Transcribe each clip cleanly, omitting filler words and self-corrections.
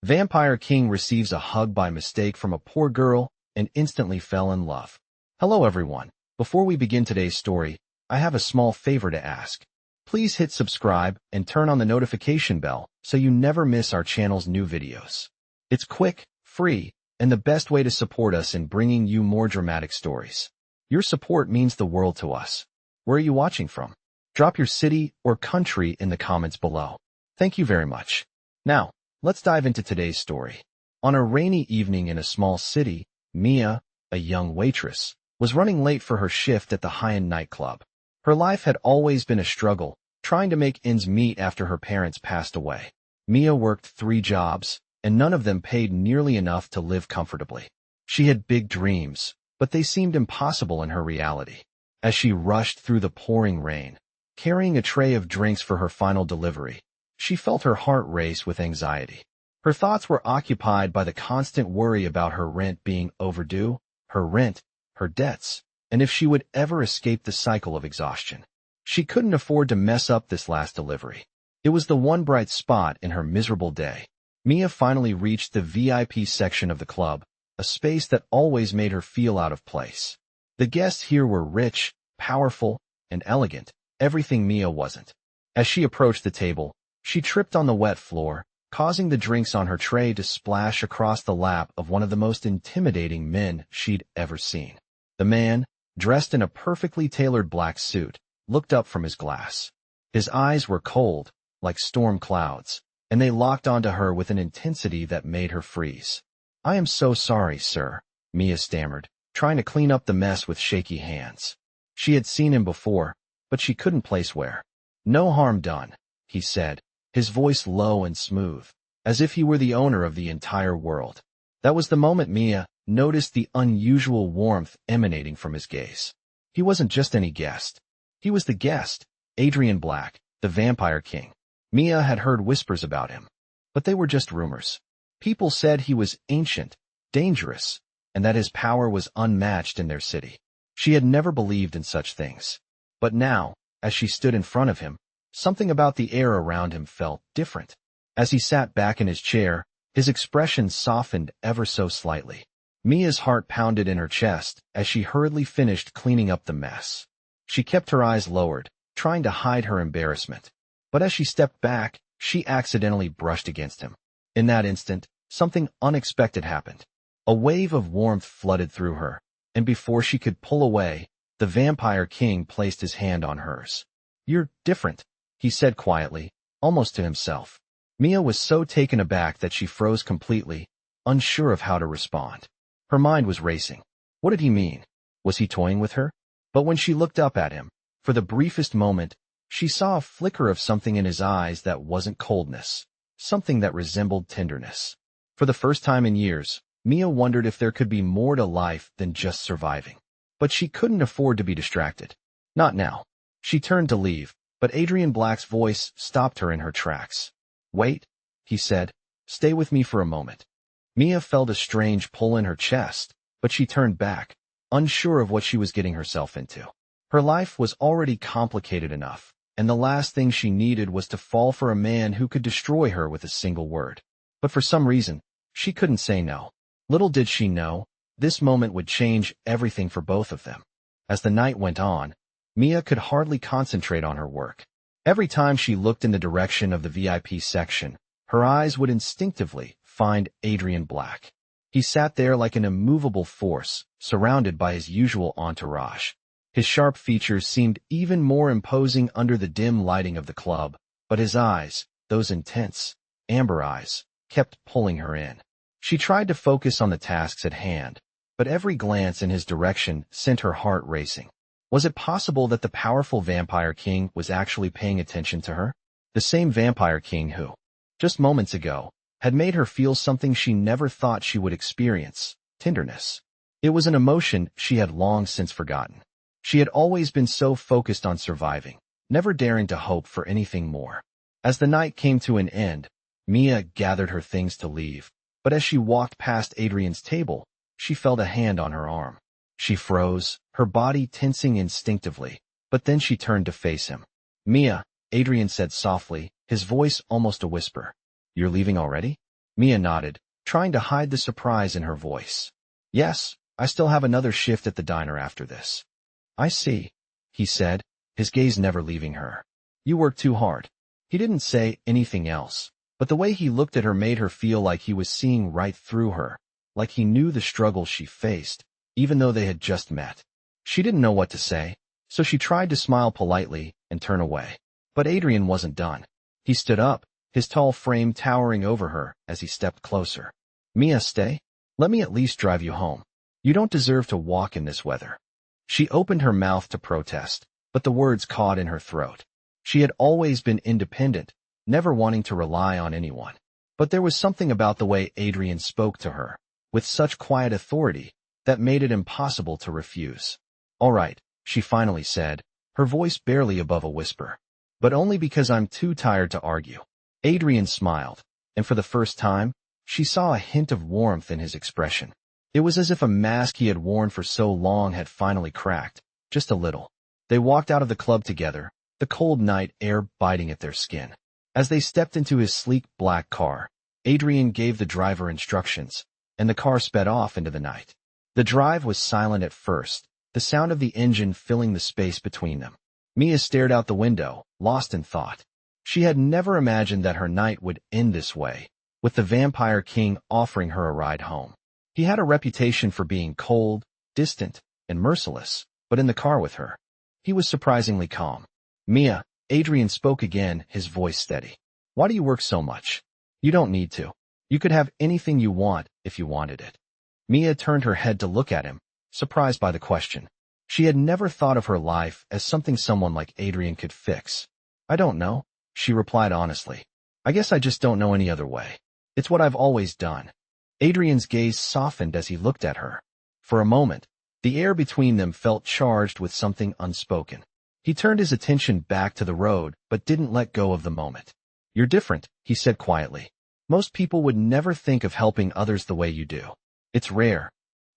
Vampire King receives a hug by mistake from a poor girl and instantly fell in love. Hello everyone. Before we begin today's story, I have a small favor to ask. Please hit subscribe and turn on the notification bell so you never miss our channel's new videos. It's quick, free, and the best way to support us in bringing you more dramatic stories. Your support means the world to us. Where are you watching from? Drop your city or country in the comments below. Thank you very much. Now, let's dive into today's story. On a rainy evening in a small city, Mia, a young waitress, was running late for her shift at the high-end nightclub. Her life had always been a struggle, trying to make ends meet after her parents passed away. Mia worked 3 jobs, and none of them paid nearly enough to live comfortably. She had big dreams, but they seemed impossible in her reality. As she rushed through the pouring rain, carrying a tray of drinks for her final delivery, she felt her heart race with anxiety. Her thoughts were occupied by the constant worry about her rent being overdue, her debts, and if she would ever escape the cycle of exhaustion. She couldn't afford to mess up this last delivery. It was the one bright spot in her miserable day. Mia finally reached the VIP section of the club, a space that always made her feel out of place. The guests here were rich, powerful, and elegant, everything Mia wasn't. As she approached the table, she tripped on the wet floor, causing the drinks on her tray to splash across the lap of one of the most intimidating men she'd ever seen. The man, dressed in a perfectly tailored black suit, looked up from his glass. His eyes were cold, like storm clouds, and they locked onto her with an intensity that made her freeze. "I am so sorry, sir," Mia stammered, trying to clean up the mess with shaky hands. She had seen him before, but she couldn't place where. "No harm done," he said, his voice low and smooth, as if he were the owner of the entire world. That was the moment Mia noticed the unusual warmth emanating from his gaze. He wasn't just any guest. He was the guest, Adrien Black, the Vampire King. Mia had heard whispers about him, but they were just rumors. People said he was ancient, dangerous, and that his power was unmatched in their city. She had never believed in such things. But now, as she stood in front of him, something about the air around him felt different. As he sat back in his chair, his expression softened ever so slightly. Mia's heart pounded in her chest as she hurriedly finished cleaning up the mess. She kept her eyes lowered, trying to hide her embarrassment. But as she stepped back, she accidentally brushed against him. In that instant, something unexpected happened. A wave of warmth flooded through her, and before she could pull away, the Vampire King placed his hand on hers. "You're different," he said quietly, almost to himself. Mia was so taken aback that she froze completely, unsure of how to respond. Her mind was racing. What did he mean? Was he toying with her? But when she looked up at him, for the briefest moment, she saw a flicker of something in his eyes that wasn't coldness, something that resembled tenderness. For the first time in years, Mia wondered if there could be more to life than just surviving. But she couldn't afford to be distracted. Not now. She turned to leave, but Adrien Black's voice stopped her in her tracks. "Wait," he said. "Stay with me for a moment." Mia felt a strange pull in her chest, but she turned back, unsure of what she was getting herself into. Her life was already complicated enough, and the last thing she needed was to fall for a man who could destroy her with a single word. But for some reason, she couldn't say no. Little did she know, this moment would change everything for both of them. As the night went on, Mia could hardly concentrate on her work. Every time she looked in the direction of the VIP section, her eyes would instinctively find Adrien Black. He sat there like an immovable force, surrounded by his usual entourage. His sharp features seemed even more imposing under the dim lighting of the club, but his eyes, those intense, amber eyes, kept pulling her in. She tried to focus on the tasks at hand, but every glance in his direction sent her heart racing. Was it possible that the powerful Vampire King was actually paying attention to her? The same Vampire King who, just moments ago, had made her feel something she never thought she would experience, tenderness. It was an emotion she had long since forgotten. She had always been so focused on surviving, never daring to hope for anything more. As the night came to an end, Mia gathered her things to leave, but as she walked past Adrien's table, she felt a hand on her arm. She froze, her body tensing instinctively, but then she turned to face him. "Mia," Adrien said softly, his voice almost a whisper. "You're leaving already?" Mia nodded, trying to hide the surprise in her voice. Yes, I still have another shift at the diner after this. I see, he said, his gaze never leaving her. You work too hard. He didn't say anything else, but the way he looked at her made her feel like he was seeing right through her, like he knew the struggle she faced, even though they had just met. She didn't know what to say, so she tried to smile politely and turn away. But Adrien wasn't done. He stood up, his tall frame towering over her as he stepped closer. Mia, stay. Let me at least drive you home. You don't deserve to walk in this weather. She opened her mouth to protest, but the words caught in her throat. She had always been independent, never wanting to rely on anyone. But there was something about the way Adrien spoke to her, with such quiet authority, that made it impossible to refuse. All right, she finally said, her voice barely above a whisper. But only because I'm too tired to argue. Adrien smiled, and for the first time, she saw a hint of warmth in his expression. It was as if a mask he had worn for so long had finally cracked, just a little. They walked out of the club together, the cold night air biting at their skin. As they stepped into his sleek black car, Adrien gave the driver instructions, and the car sped off into the night. The drive was silent at first, the sound of the engine filling the space between them. Mia stared out the window, lost in thought. She had never imagined that her night would end this way, with the Vampire King offering her a ride home. He had a reputation for being cold, distant, and merciless, but in the car with her, he was surprisingly calm. Mia, Adrien spoke again, his voice steady. Why do you work so much? You don't need to. You could have anything you want if you wanted it. Mia turned her head to look at him, surprised by the question. She had never thought of her life as something someone like Adrien could fix. I don't know, she replied honestly. I guess I just don't know any other way. It's what I've always done. Adrien's gaze softened as he looked at her. For a moment, the air between them felt charged with something unspoken. He turned his attention back to the road, but didn't let go of the moment. You're different, he said quietly. Most people would never think of helping others the way you do. It's rare.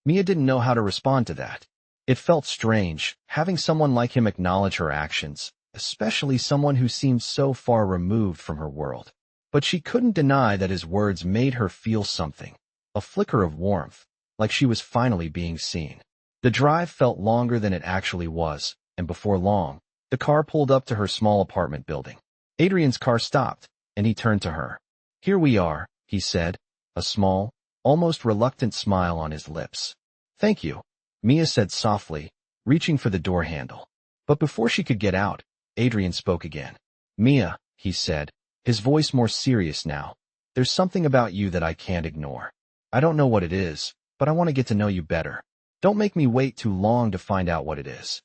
Mia didn't know how to respond to that. It felt strange, having someone like him acknowledge her actions, especially someone who seemed so far removed from her world. But she couldn't deny that his words made her feel something, a flicker of warmth, like she was finally being seen. The drive felt longer than it actually was, and before long, the car pulled up to her small apartment building. Adrien's car stopped, and he turned to her. Here we are, he said, a small, almost reluctant smile on his lips. Thank you, Mia said softly, reaching for the door handle. But before she could get out, Adrien spoke again. Mia, he said, his voice more serious now. There's something about you that I can't ignore. I don't know what it is, but I want to get to know you better. Don't make me wait too long to find out what it is.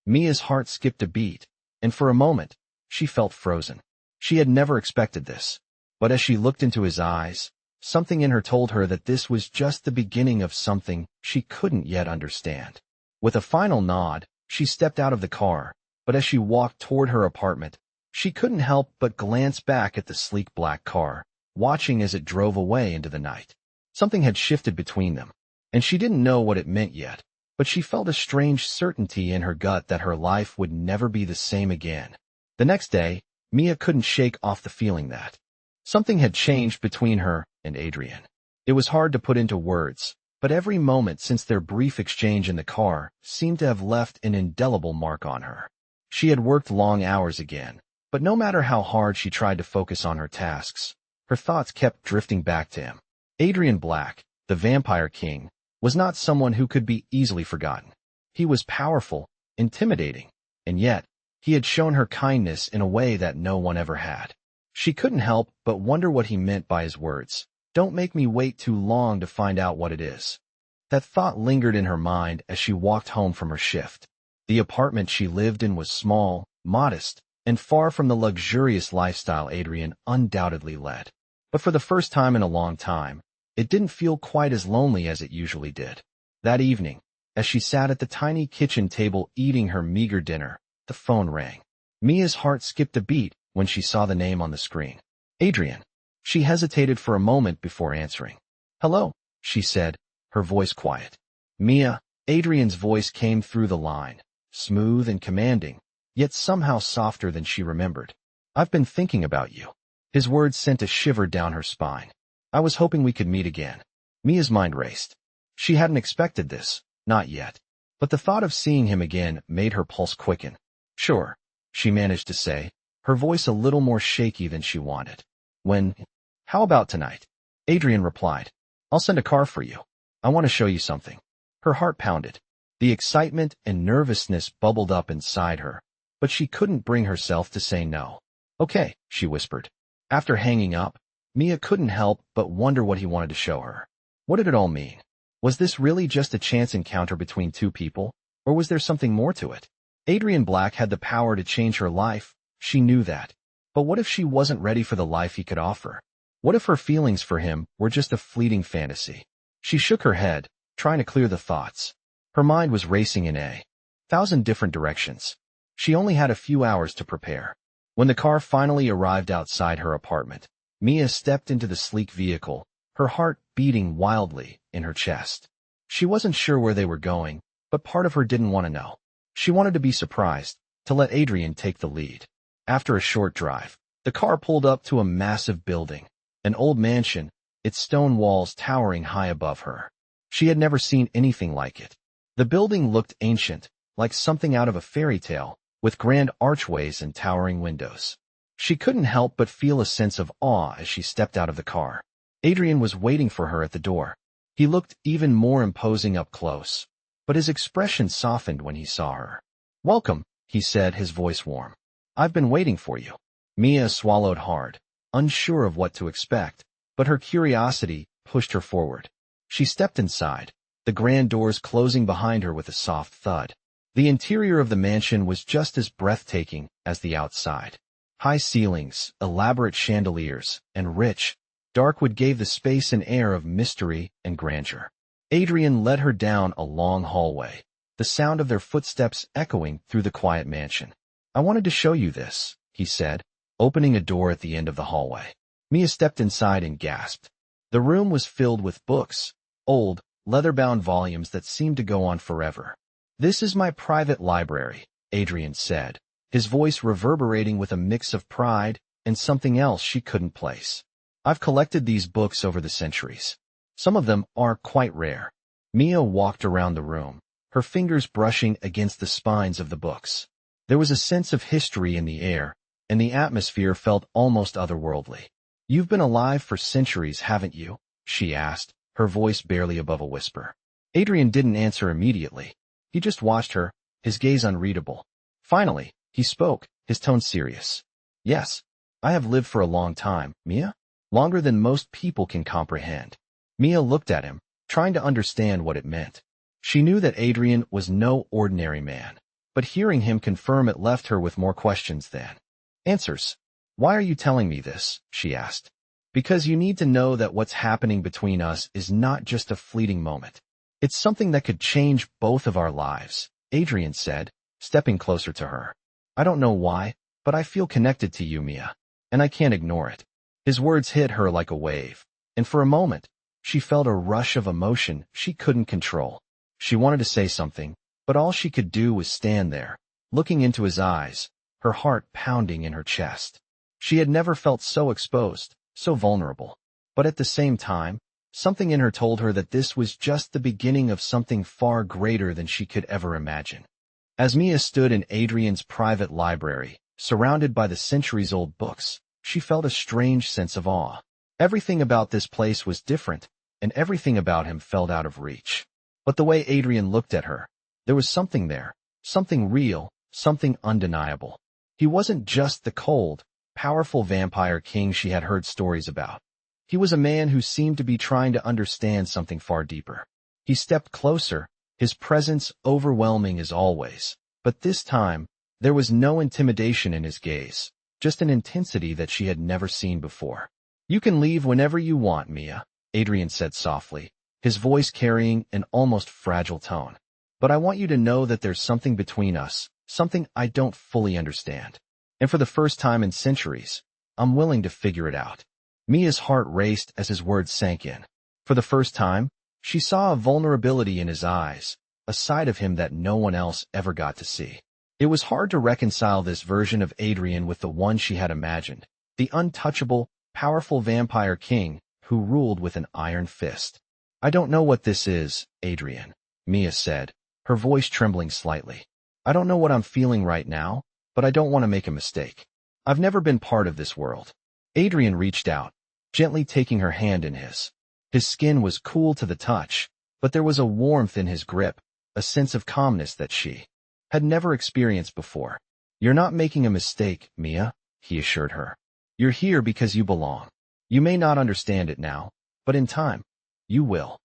Mia's heart skipped a beat, and for a moment, she felt frozen. She had never expected this. But as she looked into his eyes, something in her told her that this was just the beginning of something she couldn't yet understand. With a final nod, she stepped out of the car, but as she walked toward her apartment, she couldn't help but glance back at the sleek black car, watching as it drove away into the night. Something had shifted between them, and she didn't know what it meant yet, but she felt a strange certainty in her gut that her life would never be the same again. The next day, Mia couldn't shake off the feeling that something had changed between her and Adrien. It was hard to put into words, but every moment since their brief exchange in the car seemed to have left an indelible mark on her. She had worked long hours again, but no matter how hard she tried to focus on her tasks, her thoughts kept drifting back to him. Adrien Black, the Vampire King, was not someone who could be easily forgotten. He was powerful, intimidating, and yet, he had shown her kindness in a way that no one ever had. She couldn't help but wonder what he meant by his words. Don't make me wait too long to find out what it is. That thought lingered in her mind as she walked home from her shift. The apartment she lived in was small, modest, and far from the luxurious lifestyle Adrien undoubtedly led. But for the first time in a long time, it didn't feel quite as lonely as it usually did. That evening, as she sat at the tiny kitchen table eating her meager dinner, the phone rang. Mia's heart skipped a beat when she saw the name on the screen. Adrien. She hesitated for a moment before answering. Hello, she said, her voice quiet. Mia. Adrien's voice came through the line, smooth and commanding, yet somehow softer than she remembered. I've been thinking about you. His words sent a shiver down her spine. I was hoping we could meet again. Mia's mind raced. She hadn't expected this, not yet. But the thought of seeing him again made her pulse quicken. Sure, she managed to say, her voice a little more shaky than she wanted. How about tonight? Adrien replied. I'll send a car for you. I want to show you something. Her heart pounded. The excitement and nervousness bubbled up inside her, but she couldn't bring herself to say no. Okay, she whispered. After hanging up, Mia couldn't help but wonder what he wanted to show her. What did it all mean? Was this really just a chance encounter between two people, or was there something more to it? Adrien Black had the power to change her life, she knew that. But what if she wasn't ready for the life he could offer? What if her feelings for him were just a fleeting fantasy? She shook her head, trying to clear the thoughts. Her mind was racing in 1,000 different directions. She only had a few hours to prepare. When the car finally arrived outside her apartment, Mia stepped into the sleek vehicle, her heart beating wildly in her chest. She wasn't sure where they were going, but part of her didn't want to know. She wanted to be surprised, to let Adrien take the lead. After a short drive, the car pulled up to a massive building, an old mansion, its stone walls towering high above her. She had never seen anything like it. The building looked ancient, like something out of a fairy tale, with grand archways and towering windows. She couldn't help but feel a sense of awe as she stepped out of the car. Adrien was waiting for her at the door. He looked even more imposing up close, but his expression softened when he saw her. Welcome, he said, his voice warm. I've been waiting for you. Mia swallowed hard, unsure of what to expect, but her curiosity pushed her forward. She stepped inside, the grand doors closing behind her with a soft thud. The interior of the mansion was just as breathtaking as the outside. High ceilings, elaborate chandeliers, and rich, dark wood gave the space an air of mystery and grandeur. Adrien led her down a long hallway, the sound of their footsteps echoing through the quiet mansion. I wanted to show you this, he said, opening a door at the end of the hallway. Mia stepped inside and gasped. The room was filled with books, old, leather-bound volumes that seemed to go on forever. This is my private library, Adrien said, his voice reverberating with a mix of pride and something else she couldn't place. I've collected these books over the centuries. Some of them are quite rare. Mia walked around the room, her fingers brushing against the spines of the books. There was a sense of history in the air, and the atmosphere felt almost otherworldly. You've been alive for centuries, haven't you? She asked, her voice barely above a whisper. Adrien didn't answer immediately. He just watched her, his gaze unreadable. Finally, he spoke, his tone serious. Yes, I have lived for a long time, Mia. Longer than most people can comprehend. Mia looked at him, trying to understand what it meant. She knew that Adrien was no ordinary man, but hearing him confirm it left her with more questions than answers. Why are you telling me this? She asked. Because you need to know that what's happening between us is not just a fleeting moment. It's something that could change both of our lives, Adrien said, stepping closer to her. I don't know why, but I feel connected to you, Mia, and I can't ignore it. His words hit her like a wave, and for a moment, she felt a rush of emotion she couldn't control. She wanted to say something, but all she could do was stand there, looking into his eyes, her heart pounding in her chest. She had never felt so exposed, so vulnerable. But at the same time, something in her told her that this was just the beginning of something far greater than she could ever imagine. As Mia stood in Adrien's private library, surrounded by the centuries-old books, she felt a strange sense of awe. Everything about this place was different, and everything about him felt out of reach. But the way Adrien looked at her, there was something there, something real, something undeniable. He wasn't just the cold, powerful vampire king she had heard stories about. He was a man who seemed to be trying to understand something far deeper. He stepped closer, his presence overwhelming as always, but this time, there was no intimidation in his gaze, just an intensity that she had never seen before. You can leave whenever you want, Mia, Adrien said softly, his voice carrying an almost fragile tone. But I want you to know that there's something between us, something I don't fully understand. And for the first time in centuries, I'm willing to figure it out. Mia's heart raced as his words sank in. For the first time, she saw a vulnerability in his eyes, a side of him that no one else ever got to see. It was hard to reconcile this version of Adrien with the one she had imagined, the untouchable, powerful vampire king who ruled with an iron fist. I don't know what this is, Adrien, Mia said, her voice trembling slightly. I don't know what I'm feeling right now, but I don't want to make a mistake. I've never been part of this world. Adrien reached out, gently taking her hand in his. His skin was cool to the touch, but there was a warmth in his grip, a sense of calmness that she had never experienced before. You're not making a mistake, Mia, he assured her. You're here because you belong. You may not understand it now, but in time, you will.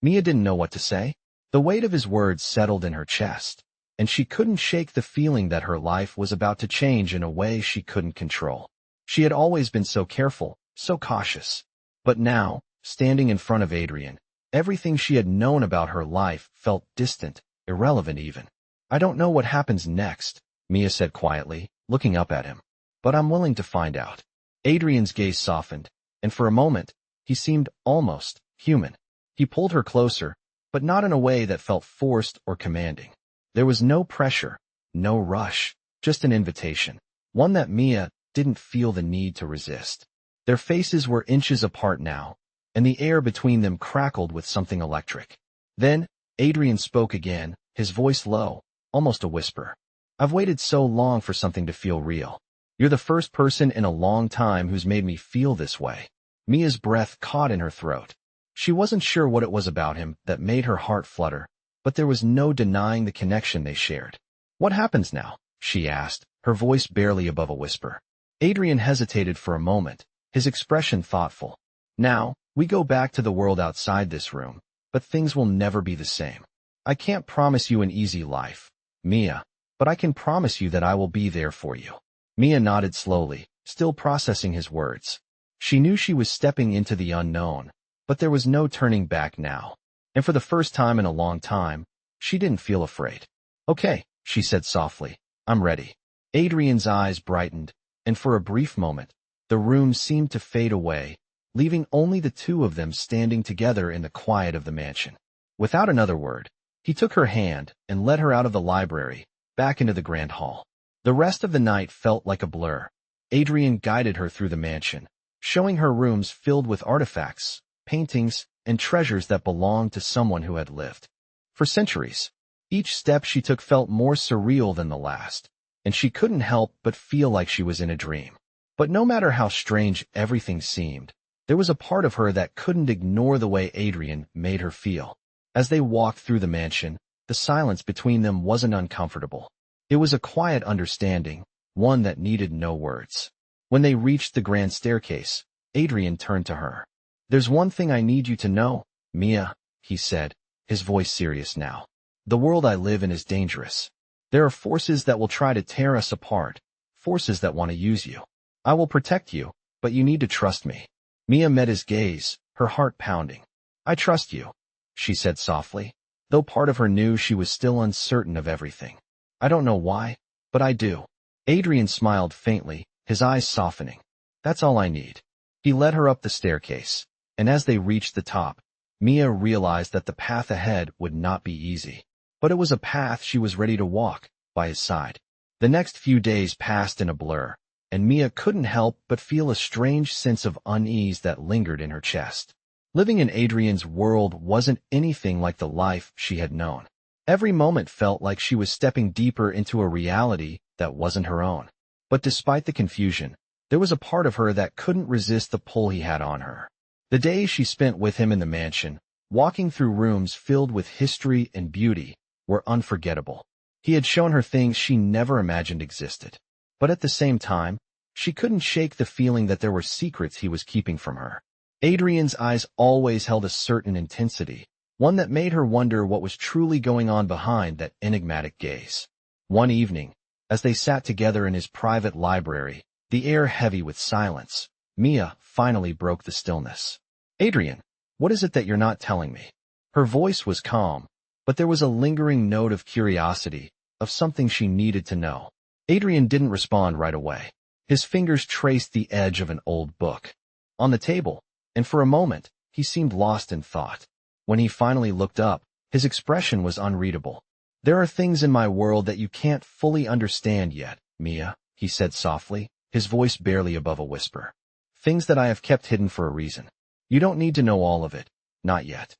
Mia didn't know what to say. The weight of his words settled in her chest, and she couldn't shake the feeling that her life was about to change in a way she couldn't control. She had always been so careful, so cautious. But now, standing in front of Adrien, everything she had known about her life felt distant, irrelevant even. I don't know what happens next, Mia said quietly, looking up at him. But I'm willing to find out. Adrien's gaze softened, and for a moment, he seemed almost human. He pulled her closer, but not in a way that felt forced or commanding. There was no pressure, no rush, just an invitation, one that Mia didn't feel the need to resist. Their faces were inches apart now, and the air between them crackled with something electric. Then, Adrien spoke again, his voice low, almost a whisper. I've waited so long for something to feel real. You're the first person in a long time who's made me feel this way. Mia's breath caught in her throat. She wasn't sure what it was about him that made her heart flutter, but there was no denying the connection they shared. What happens now? She asked, her voice barely above a whisper. Adrien hesitated for a moment, his expression thoughtful. Now, we go back to the world outside this room, but things will never be the same. I can't promise you an easy life, Mia, but I can promise you that I will be there for you. Mia nodded slowly, still processing his words. She knew she was stepping into the unknown, but there was no turning back now. And for the first time in a long time, she didn't feel afraid. Okay, she said softly, I'm ready. Adrien's eyes brightened, and for a brief moment, the room seemed to fade away, leaving only the two of them standing together in the quiet of the mansion. Without another word, he took her hand and led her out of the library, back into the grand hall. The rest of the night felt like a blur. Adrien guided her through the mansion, showing her rooms filled with artifacts, paintings, and treasures that belonged to someone who had lived for centuries. Each step she took felt more surreal than the last, and she couldn't help but feel like she was in a dream. But no matter how strange everything seemed, there was a part of her that couldn't ignore the way Adrien made her feel. As they walked through the mansion, the silence between them wasn't uncomfortable. It was a quiet understanding, one that needed no words. When they reached the grand staircase, Adrien turned to her. There's one thing I need you to know, Mia, he said, his voice serious now. The world I live in is dangerous. There are forces that will try to tear us apart, forces that want to use you. I will protect you, but you need to trust me. Mia met his gaze, her heart pounding. I trust you, she said softly, though part of her knew she was still uncertain of everything. I don't know why, but I do. Adrien smiled faintly, his eyes softening. That's all I need. He led her up the staircase, and as they reached the top, Mia realized that the path ahead would not be easy. But it was a path she was ready to walk, by his side. The next few days passed in a blur, and Mia couldn't help but feel a strange sense of unease that lingered in her chest. Living in Adrien's world wasn't anything like the life she had known. Every moment felt like she was stepping deeper into a reality that wasn't her own. But despite the confusion, there was a part of her that couldn't resist the pull he had on her. The days she spent with him in the mansion, walking through rooms filled with history and beauty, were unforgettable. He had shown her things she never imagined existed. But at the same time, she couldn't shake the feeling that there were secrets he was keeping from her. Adrien's eyes always held a certain intensity, one that made her wonder what was truly going on behind that enigmatic gaze. One evening, as they sat together in his private library, the air heavy with silence, Mia finally broke the stillness. Adrien, what is it that you're not telling me? Her voice was calm, but there was a lingering note of curiosity, of something she needed to know. Adrien didn't respond right away. His fingers traced the edge of an old book on the table, and for a moment, he seemed lost in thought. When he finally looked up, his expression was unreadable. There are things in my world that you can't fully understand yet, Mia, he said softly, his voice barely above a whisper. Things that I have kept hidden for a reason. You don't need to know all of it. Not yet.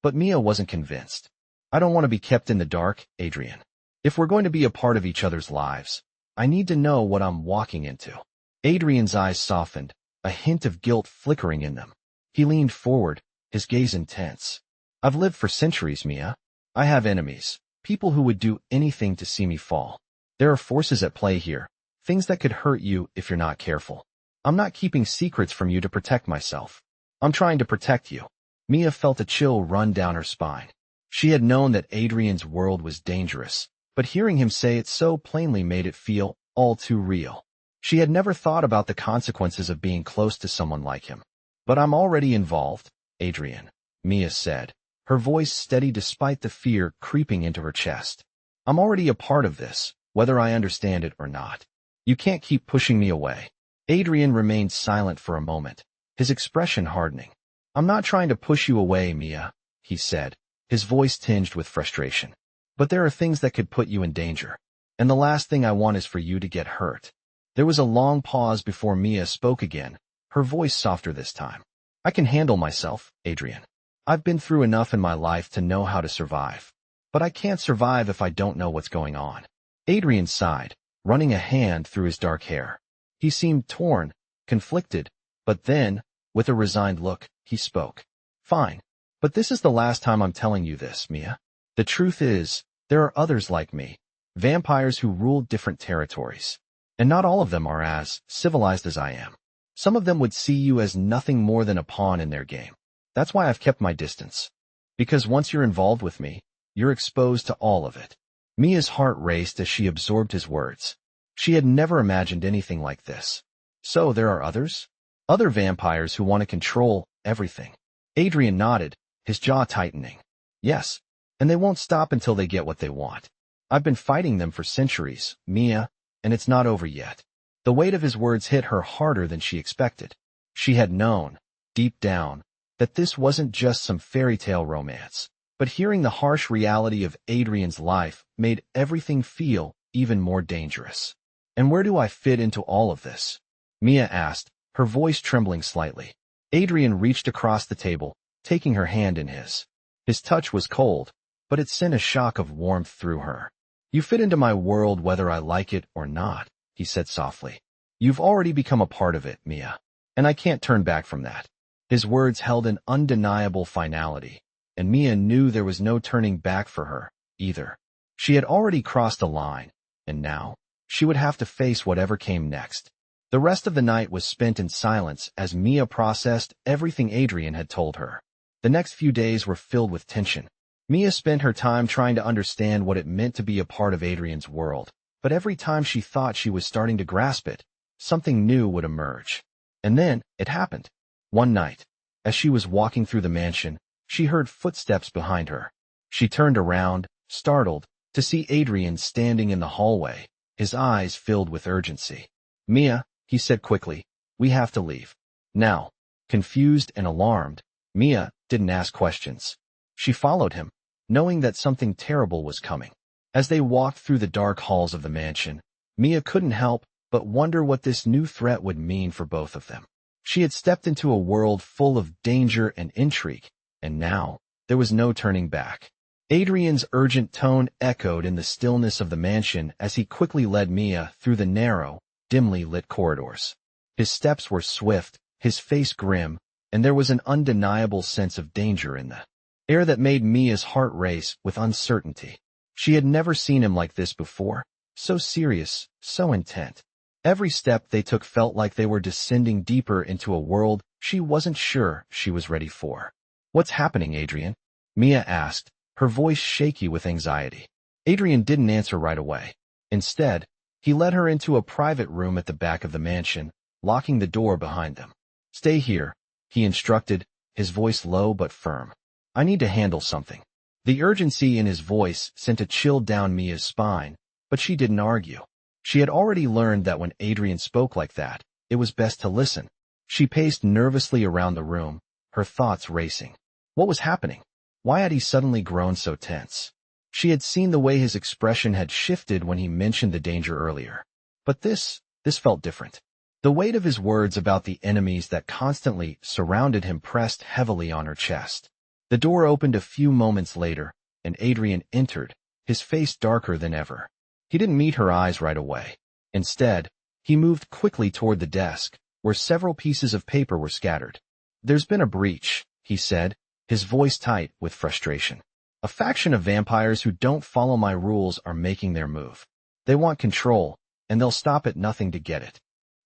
But Mia wasn't convinced. I don't want to be kept in the dark, Adrien. If we're going to be a part of each other's lives, I need to know what I'm walking into. Adrien's eyes softened, a hint of guilt flickering in them. He leaned forward, his gaze intense. I've lived for centuries, Mia. I have enemies, people who would do anything to see me fall. There are forces at play here, things that could hurt you if you're not careful. I'm not keeping secrets from you to protect myself. I'm trying to protect you. Mia felt a chill run down her spine. She had known that Adrien's world was dangerous, but hearing him say it so plainly made it feel all too real. She had never thought about the consequences of being close to someone like him. But I'm already involved, Adrien, Mia said, her voice steady despite the fear creeping into her chest. I'm already a part of this, whether I understand it or not. You can't keep pushing me away. Adrien remained silent for a moment, his expression hardening. I'm not trying to push you away, Mia, he said, his voice tinged with frustration. But there are things that could put you in danger. And the last thing I want is for you to get hurt. There was a long pause before Mia spoke again, her voice softer this time. I can handle myself, Adrien. I've been through enough in my life to know how to survive. But I can't survive if I don't know what's going on. Adrien sighed, running a hand through his dark hair. He seemed torn, conflicted, but then, with a resigned look, he spoke. Fine. But this is the last time I'm telling you this, Mia. The truth is, there are others like me, vampires who rule different territories. And not all of them are as civilized as I am. Some of them would see you as nothing more than a pawn in their game. That's why I've kept my distance. Because once you're involved with me, you're exposed to all of it. Mia's heart raced as she absorbed his words. She had never imagined anything like this. So there are others? Other vampires who want to control everything. Adrien nodded, his jaw tightening. Yes, and they won't stop until they get what they want. I've been fighting them for centuries, Mia, and it's not over yet. The weight of his words hit her harder than she expected. She had known, deep down, that this wasn't just some fairy tale romance. But hearing the harsh reality of Adrien's life made everything feel even more dangerous. And where do I fit into all of this? Mia asked, her voice trembling slightly. Adrien reached across the table, taking her hand in his. His touch was cold, but it sent a shock of warmth through her. You fit into my world whether I like it or not, he said softly. You've already become a part of it, Mia, and I can't turn back from that. His words held an undeniable finality, and Mia knew there was no turning back for her, either. She had already crossed a line, and now, she would have to face whatever came next. The rest of the night was spent in silence as Mia processed everything Adrien had told her. The next few days were filled with tension. Mia spent her time trying to understand what it meant to be a part of Adrien's world, but every time she thought she was starting to grasp it, something new would emerge. And then, it happened. One night, as she was walking through the mansion, she heard footsteps behind her. She turned around, startled, to see Adrien standing in the hallway, his eyes filled with urgency. Mia, he said quickly, we have to leave. Now. Confused and alarmed, Mia didn't ask questions. She followed him, knowing that something terrible was coming. As they walked through the dark halls of the mansion, Mia couldn't help but wonder what this new threat would mean for both of them. She had stepped into a world full of danger and intrigue, and now, there was no turning back. Adrien's urgent tone echoed in the stillness of the mansion as he quickly led Mia through the narrow, dimly lit corridors. His steps were swift, his face grim, and there was an undeniable sense of danger in the air that made Mia's heart race with uncertainty. She had never seen him like this before, so serious, so intent. Every step they took felt like they were descending deeper into a world she wasn't sure she was ready for. What's happening, Adrien? Mia asked, her voice shaky with anxiety. Adrien didn't answer right away. Instead, he led her into a private room at the back of the mansion, locking the door behind them. Stay here, he instructed, his voice low but firm. I need to handle something. The urgency in his voice sent a chill down Mia's spine, but she didn't argue. She had already learned that when Adrien spoke like that, it was best to listen. She paced nervously around the room, her thoughts racing. What was happening? Why had he suddenly grown so tense? She had seen the way his expression had shifted when he mentioned the danger earlier. But this felt different. The weight of his words about the enemies that constantly surrounded him pressed heavily on her chest. The door opened a few moments later, and Adrien entered, his face darker than ever. He didn't meet her eyes right away. Instead, he moved quickly toward the desk, where several pieces of paper were scattered. "There's been a breach," he said, his voice tight with frustration. "A faction of vampires who don't follow my rules are making their move. They want control, and they'll stop at nothing to get it."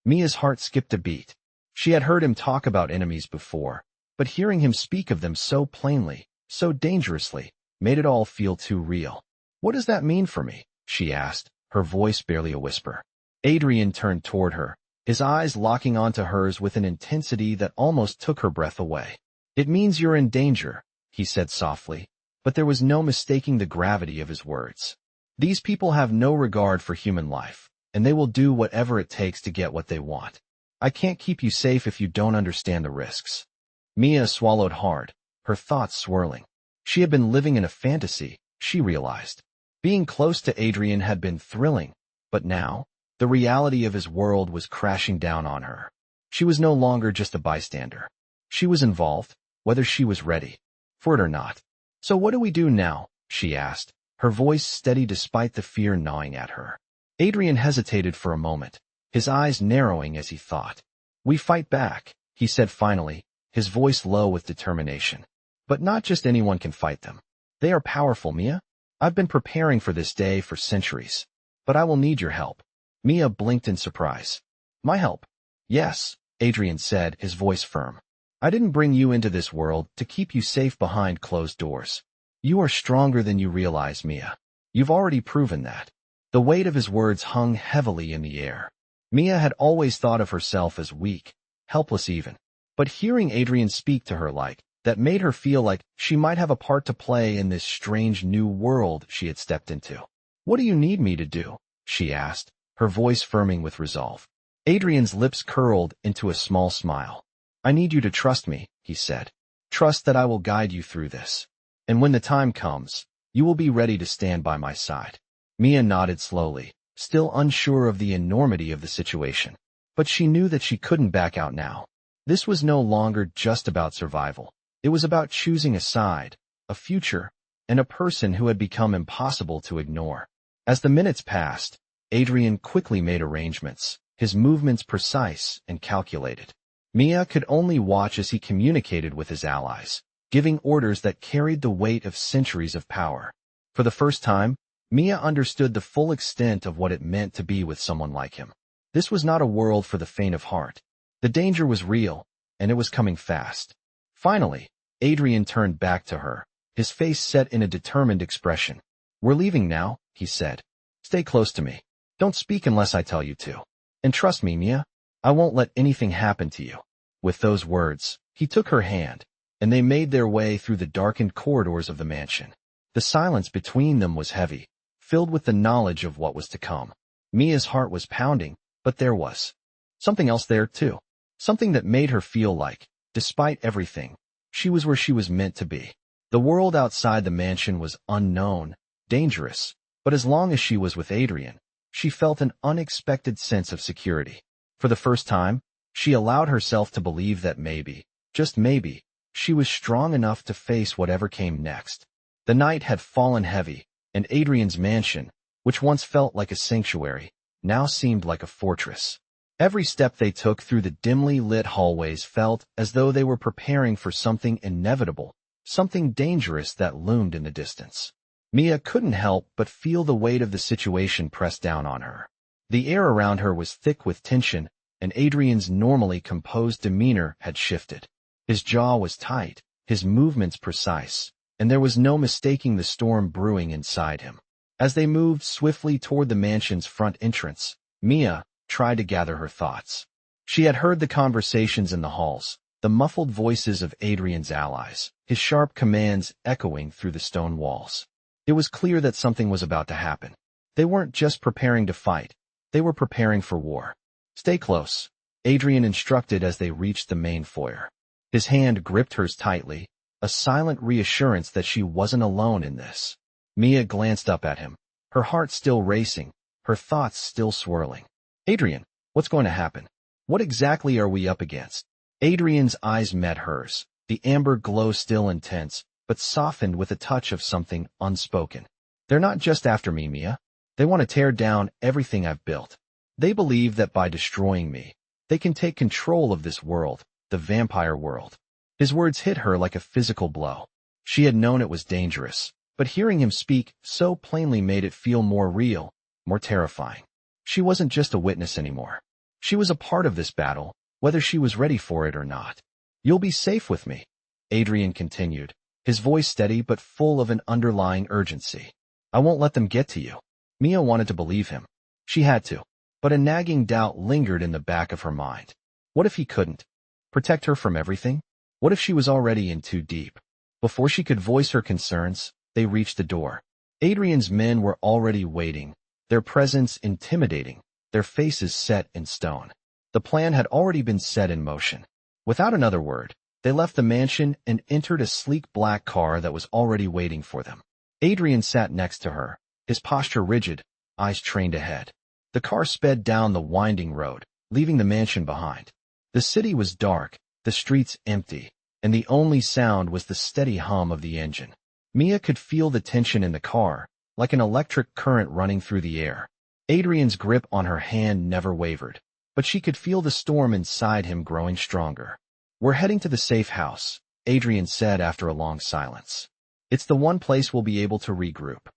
Mia's heart skipped a beat. She had heard him talk about enemies before, but hearing him speak of them so plainly, so dangerously, made it all feel too real. "What does that mean for me?" she asked, her voice barely a whisper. Adrien turned toward her, his eyes locking onto hers with an intensity that almost took her breath away. "It means you're in danger," he said softly, but there was no mistaking the gravity of his words. "These people have no regard for human life, and they will do whatever it takes to get what they want. I can't keep you safe if you don't understand the risks." Mia swallowed hard, her thoughts swirling. She had been living in a fantasy, she realized. Being close to Adrien had been thrilling, but now, the reality of his world was crashing down on her. She was no longer just a bystander. She was involved, whether she was ready for it or not. "So what do we do now?" she asked, her voice steady despite the fear gnawing at her. Adrien hesitated for a moment, his eyes narrowing as he thought. "We fight back," he said finally, his voice low with determination. "But not just anyone can fight them. They are powerful, Mia. I've been preparing for this day for centuries. But I will need your help." Mia blinked in surprise. "My help?" "Yes," Adrien said, his voice firm. "I didn't bring you into this world to keep you safe behind closed doors. You are stronger than you realize, Mia. You've already proven that." The weight of his words hung heavily in the air. Mia had always thought of herself as weak, helpless even. But hearing Adrien speak to her like that made her feel like she might have a part to play in this strange new world she had stepped into. "What do you need me to do?" she asked, her voice firming with resolve. Adrien's lips curled into a small smile. "I need you to trust me," he said. "Trust that I will guide you through this. And when the time comes, you will be ready to stand by my side." Mia nodded slowly, still unsure of the enormity of the situation. But she knew that she couldn't back out now. This was no longer just about survival. It was about choosing a side, a future, and a person who had become impossible to ignore. As the minutes passed, Adrien quickly made arrangements, his movements precise and calculated. Mia could only watch as he communicated with his allies, giving orders that carried the weight of centuries of power. For the first time, Mia understood the full extent of what it meant to be with someone like him. This was not a world for the faint of heart. The danger was real, and it was coming fast. Finally, Adrien turned back to her, his face set in a determined expression. "We're leaving now," he said. "Stay close to me. Don't speak unless I tell you to. And trust me, Mia, I won't let anything happen to you." With those words, he took her hand, and they made their way through the darkened corridors of the mansion. The silence between them was heavy, filled with the knowledge of what was to come. Mia's heart was pounding, but there was something else there, too. Something that made her feel like, despite everything, she was where she was meant to be. The world outside the mansion was unknown, dangerous, but as long as she was with Adrien, she felt an unexpected sense of security. For the first time, she allowed herself to believe that maybe, just maybe, she was strong enough to face whatever came next. The night had fallen heavy, and Adrien's mansion, which once felt like a sanctuary, now seemed like a fortress. Every step they took through the dimly lit hallways felt as though they were preparing for something inevitable, something dangerous that loomed in the distance. Mia couldn't help but feel the weight of the situation press down on her. The air around her was thick with tension, and Adrien's normally composed demeanor had shifted. His jaw was tight, his movements precise, and there was no mistaking the storm brewing inside him. As they moved swiftly toward the mansion's front entrance, Mia tried to gather her thoughts. She had heard the conversations in the halls, the muffled voices of Adrien's allies, his sharp commands echoing through the stone walls. It was clear that something was about to happen. They weren't just preparing to fight, they were preparing for war. "Stay close," Adrien instructed as they reached the main foyer. His hand gripped hers tightly, a silent reassurance that she wasn't alone in this. Mia glanced up at him, her heart still racing, her thoughts still swirling. "Adrien, what's going to happen?" What exactly are we up against? Adrien's eyes met hers, the amber glow still intense, but softened with a touch of something unspoken. They're not just after me, Mia. They want to tear down everything I've built. They believe that by destroying me, they can take control of this world, the vampire world. His words hit her like a physical blow. She had known it was dangerous, but hearing him speak so plainly made it feel more real, more terrifying. She wasn't just a witness anymore. She was a part of this battle, whether she was ready for it or not. You'll be safe with me, Adrien continued, his voice steady but full of an underlying urgency. I won't let them get to you. Mia wanted to believe him. She had to. But a nagging doubt lingered in the back of her mind. What if he couldn't? Protect her from everything? What if she was already in too deep? Before she could voice her concerns, they reached the door. Adrien's men were already waiting, their presence intimidating, their faces set in stone. The plan had already been set in motion. Without another word, they left the mansion and entered a sleek black car that was already waiting for them. Adrien sat next to her, his posture rigid, eyes trained ahead. The car sped down the winding road, leaving the mansion behind. The city was dark, the streets empty, and the only sound was the steady hum of the engine. Mia could feel the tension in the car, like an electric current running through the air. Adrien's grip on her hand never wavered, but she could feel the storm inside him growing stronger. We're heading to the safe house, Adrien said after a long silence. It's the one place we'll be able to regroup.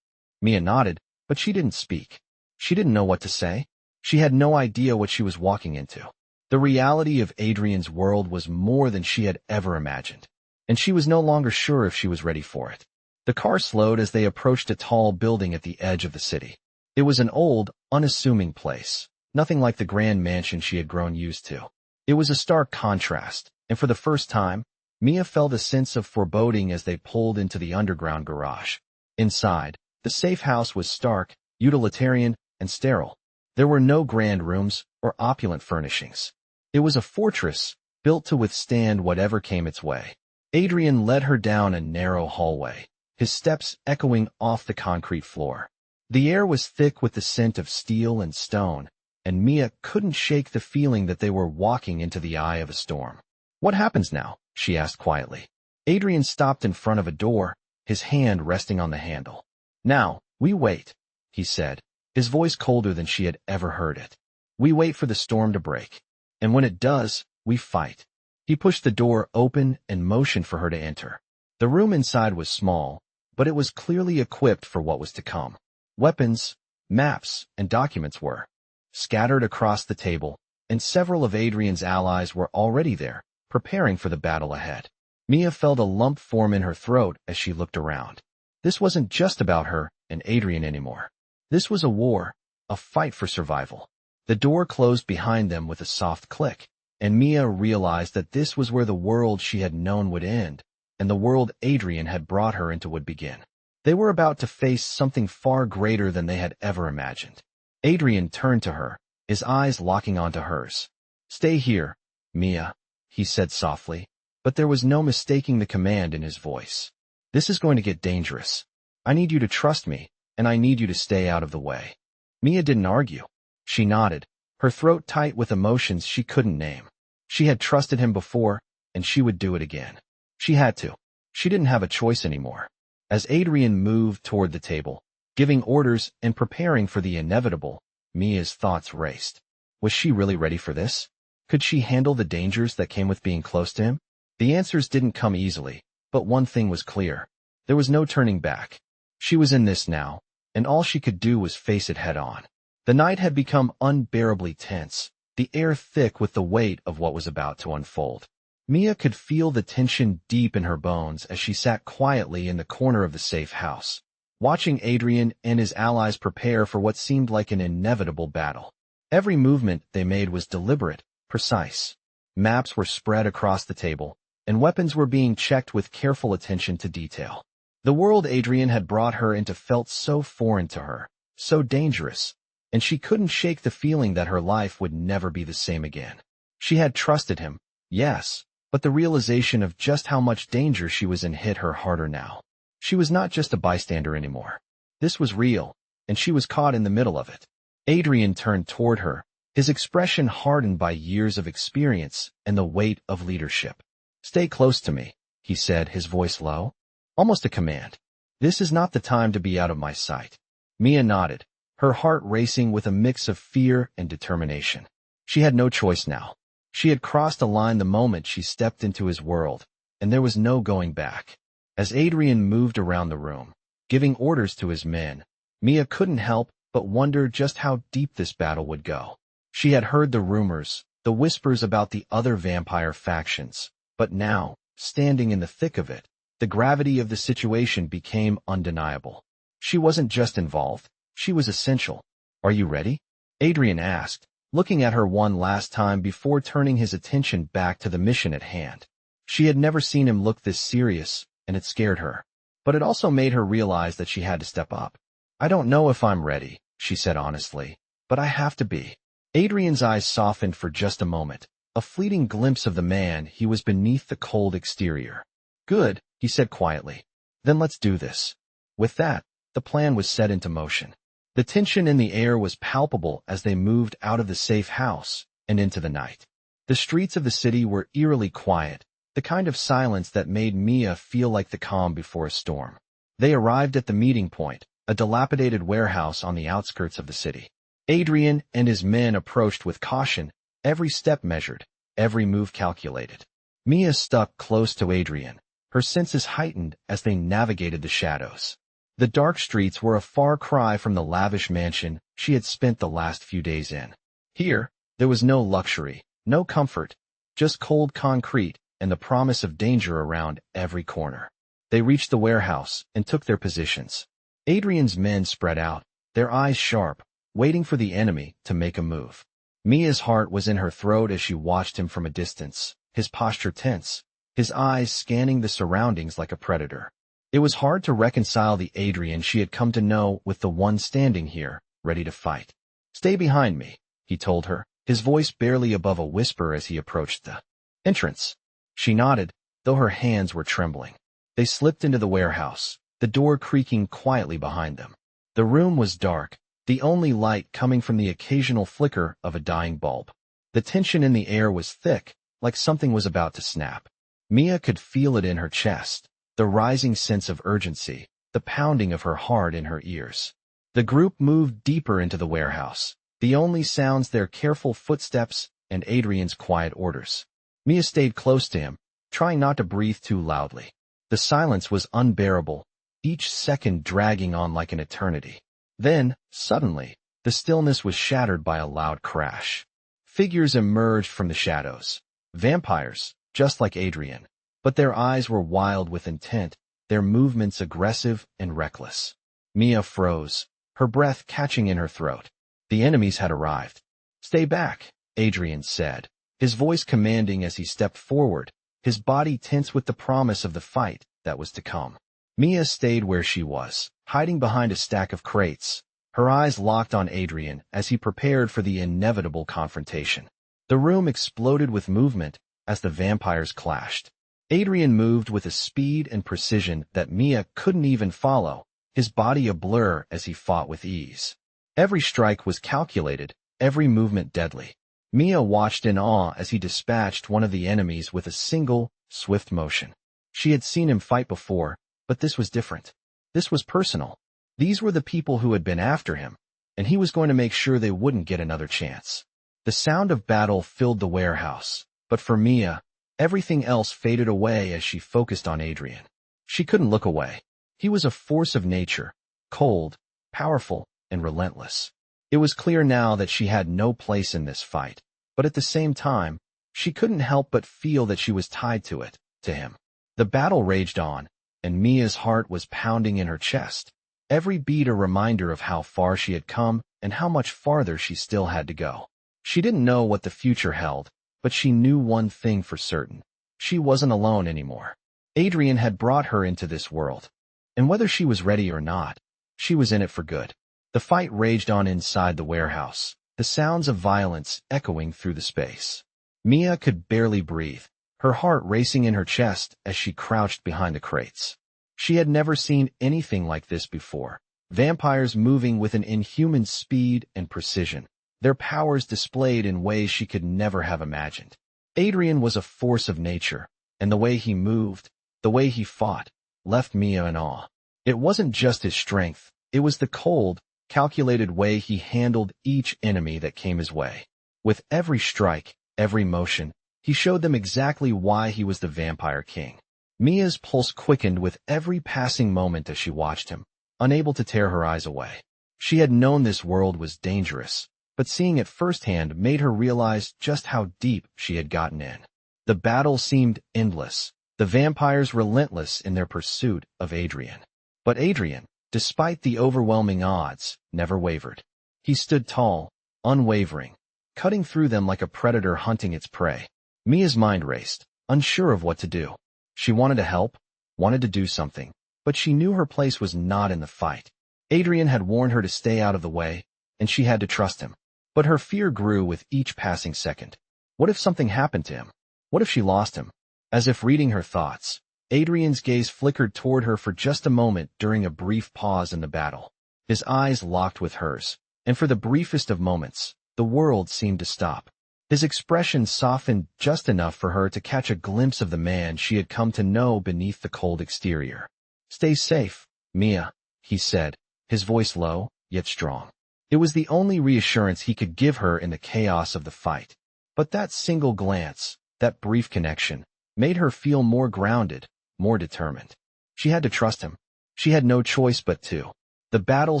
Mia nodded, but she didn't speak. She didn't know what to say. She had no idea what she was walking into. The reality of Adrien's world was more than she had ever imagined, and she was no longer sure if she was ready for it. The car slowed as they approached a tall building at the edge of the city. It was an old, unassuming place, nothing like the grand mansion she had grown used to. It was a stark contrast, and for the first time, Mia felt a sense of foreboding as they pulled into the underground garage. Inside, the safe house was stark, utilitarian, and sterile. There were no grand rooms or opulent furnishings. It was a fortress, built to withstand whatever came its way. Adrien led her down a narrow hallway, his steps echoing off the concrete floor. The air was thick with the scent of steel and stone, and Mia couldn't shake the feeling that they were walking into the eye of a storm. What happens now? She asked quietly. Adrien stopped in front of a door, his hand resting on the handle. Now, we wait, he said, his voice colder than she had ever heard it. We wait for the storm to break. And when it does, we fight. He pushed the door open and motioned for her to enter. The room inside was small, but it was clearly equipped for what was to come. Weapons, maps, and documents were scattered across the table, and several of Adrien's allies were already there, preparing for the battle ahead. Mia felt a lump form in her throat as she looked around. This wasn't just about her and Adrien anymore. This was a war, a fight for survival. The door closed behind them with a soft click, and Mia realized that this was where the world she had known would end, and the world Adrien had brought her into would begin. They were about to face something far greater than they had ever imagined. Adrien turned to her, his eyes locking onto hers. Stay here, Mia, he said softly, but there was no mistaking the command in his voice. This is going to get dangerous. I need you to trust me, and I need you to stay out of the way. Mia didn't argue. She nodded, her throat tight with emotions she couldn't name. She had trusted him before, and she would do it again. She had to. She didn't have a choice anymore. As Adrien moved toward the table, giving orders and preparing for the inevitable, Mia's thoughts raced. Was she really ready for this? Could she handle the dangers that came with being close to him? The answers didn't come easily, but one thing was clear. There was no turning back. She was in this now, and all she could do was face it head on. The night had become unbearably tense, the air thick with the weight of what was about to unfold. Mia could feel the tension deep in her bones as she sat quietly in the corner of the safe house, watching Adrien and his allies prepare for what seemed like an inevitable battle. Every movement they made was deliberate, precise. Maps were spread across the table, and weapons were being checked with careful attention to detail. The world Adrien had brought her into felt so foreign to her, so dangerous, and she couldn't shake the feeling that her life would never be the same again. She had trusted him, yes, but the realization of just how much danger she was in hit her harder now. She was not just a bystander anymore. This was real, and she was caught in the middle of it. Adrien turned toward her, his expression hardened by years of experience and the weight of leadership. "Stay close to me," he said, his voice low, almost a command. "This is not the time to be out of my sight." Mia nodded, her heart racing with a mix of fear and determination. She had no choice now. She had crossed a line the moment she stepped into his world, and there was no going back. As Adrien moved around the room, giving orders to his men, Mia couldn't help but wonder just how deep this battle would go. She had heard the rumors, the whispers about the other vampire factions, but now, standing in the thick of it, the gravity of the situation became undeniable. She wasn't just involved, she was essential. "Are you ready?" Adrien asked, looking at her one last time before turning his attention back to the mission at hand. She had never seen him look this serious, and it scared her. But it also made her realize that she had to step up. "I don't know if I'm ready," she said honestly, "but I have to be." Adrien's eyes softened for just a moment, a fleeting glimpse of the man he was beneath the cold exterior. "Good," he said quietly. "Then let's do this." With that, the plan was set into motion. The tension in the air was palpable as they moved out of the safe house and into the night. The streets of the city were eerily quiet, the kind of silence that made Mia feel like the calm before a storm. They arrived at the meeting point, a dilapidated warehouse on the outskirts of the city. Adrien and his men approached with caution, every step measured, every move calculated. Mia stuck close to Adrien, her senses heightened as they navigated the shadows. The dark streets were a far cry from the lavish mansion she had spent the last few days in. Here, there was no luxury, no comfort, just cold concrete and the promise of danger around every corner. They reached the warehouse and took their positions. Adrien's men spread out, their eyes sharp, waiting for the enemy to make a move. Mia's heart was in her throat as she watched him from a distance, his posture tense, his eyes scanning the surroundings like a predator. It was hard to reconcile the Adrien she had come to know with the one standing here, ready to fight. "Stay behind me," he told her, his voice barely above a whisper as he approached the entrance. She nodded, though her hands were trembling. They slipped into the warehouse, the door creaking quietly behind them. The room was dark, the only light coming from the occasional flicker of a dying bulb. The tension in the air was thick, like something was about to snap. Mia could feel it in her chest, the rising sense of urgency, the pounding of her heart in her ears. The group moved deeper into the warehouse, the only sounds their careful footsteps and Adrien's quiet orders. Mia stayed close to him, trying not to breathe too loudly. The silence was unbearable, each second dragging on like an eternity. Then, suddenly, the stillness was shattered by a loud crash. Figures emerged from the shadows. Vampires, just like Adrien. But their eyes were wild with intent, their movements aggressive and reckless. Mia froze, her breath catching in her throat. The enemies had arrived. "Stay back," Adrien said, his voice commanding as he stepped forward, his body tense with the promise of the fight that was to come. Mia stayed where she was, hiding behind a stack of crates, her eyes locked on Adrien as he prepared for the inevitable confrontation. The room exploded with movement as the vampires clashed. Adrien moved with a speed and precision that Mia couldn't even follow, his body a blur as he fought with ease. Every strike was calculated, every movement deadly. Mia watched in awe as he dispatched one of the enemies with a single, swift motion. She had seen him fight before, but this was different. This was personal. These were the people who had been after him, and he was going to make sure they wouldn't get another chance. The sound of battle filled the warehouse, but for Mia, everything else faded away as she focused on Adrien. She couldn't look away. He was a force of nature, cold, powerful, and relentless. It was clear now that she had no place in this fight, but at the same time, she couldn't help but feel that she was tied to it, to him. The battle raged on, and Mia's heart was pounding in her chest, every beat a reminder of how far she had come and how much farther she still had to go. She didn't know what the future held, but she knew one thing for certain. She wasn't alone anymore. Adrien had brought her into this world, and whether she was ready or not, she was in it for good. The fight raged on inside the warehouse, the sounds of violence echoing through the space. Mia could barely breathe, her heart racing in her chest as she crouched behind the crates. She had never seen anything like this before, vampires moving with an inhuman speed and precision, their powers displayed in ways she could never have imagined. Adrien was a force of nature, and the way he moved, the way he fought, left Mia in awe. It wasn't just his strength, it was the cold, calculated way he handled each enemy that came his way. With every strike, every motion, he showed them exactly why he was the Vampire King. Mia's pulse quickened with every passing moment as she watched him, unable to tear her eyes away. She had known this world was dangerous, but seeing it firsthand made her realize just how deep she had gotten in. The battle seemed endless, the vampires relentless in their pursuit of Adrien. But Adrien, despite the overwhelming odds, never wavered. He stood tall, unwavering, cutting through them like a predator hunting its prey. Mia's mind raced, unsure of what to do. She wanted to help, wanted to do something, but she knew her place was not in the fight. Adrien had warned her to stay out of the way, and she had to trust him. But her fear grew with each passing second. What if something happened to him? What if she lost him? As if reading her thoughts, Adrien's gaze flickered toward her for just a moment during a brief pause in the battle. His eyes locked with hers, and for the briefest of moments, the world seemed to stop. His expression softened just enough for her to catch a glimpse of the man she had come to know beneath the cold exterior. "Stay safe, Mia," he said, his voice low, yet strong. It was the only reassurance he could give her in the chaos of the fight. But that single glance, that brief connection, made her feel more grounded, more determined. She had to trust him. She had no choice but to. The battle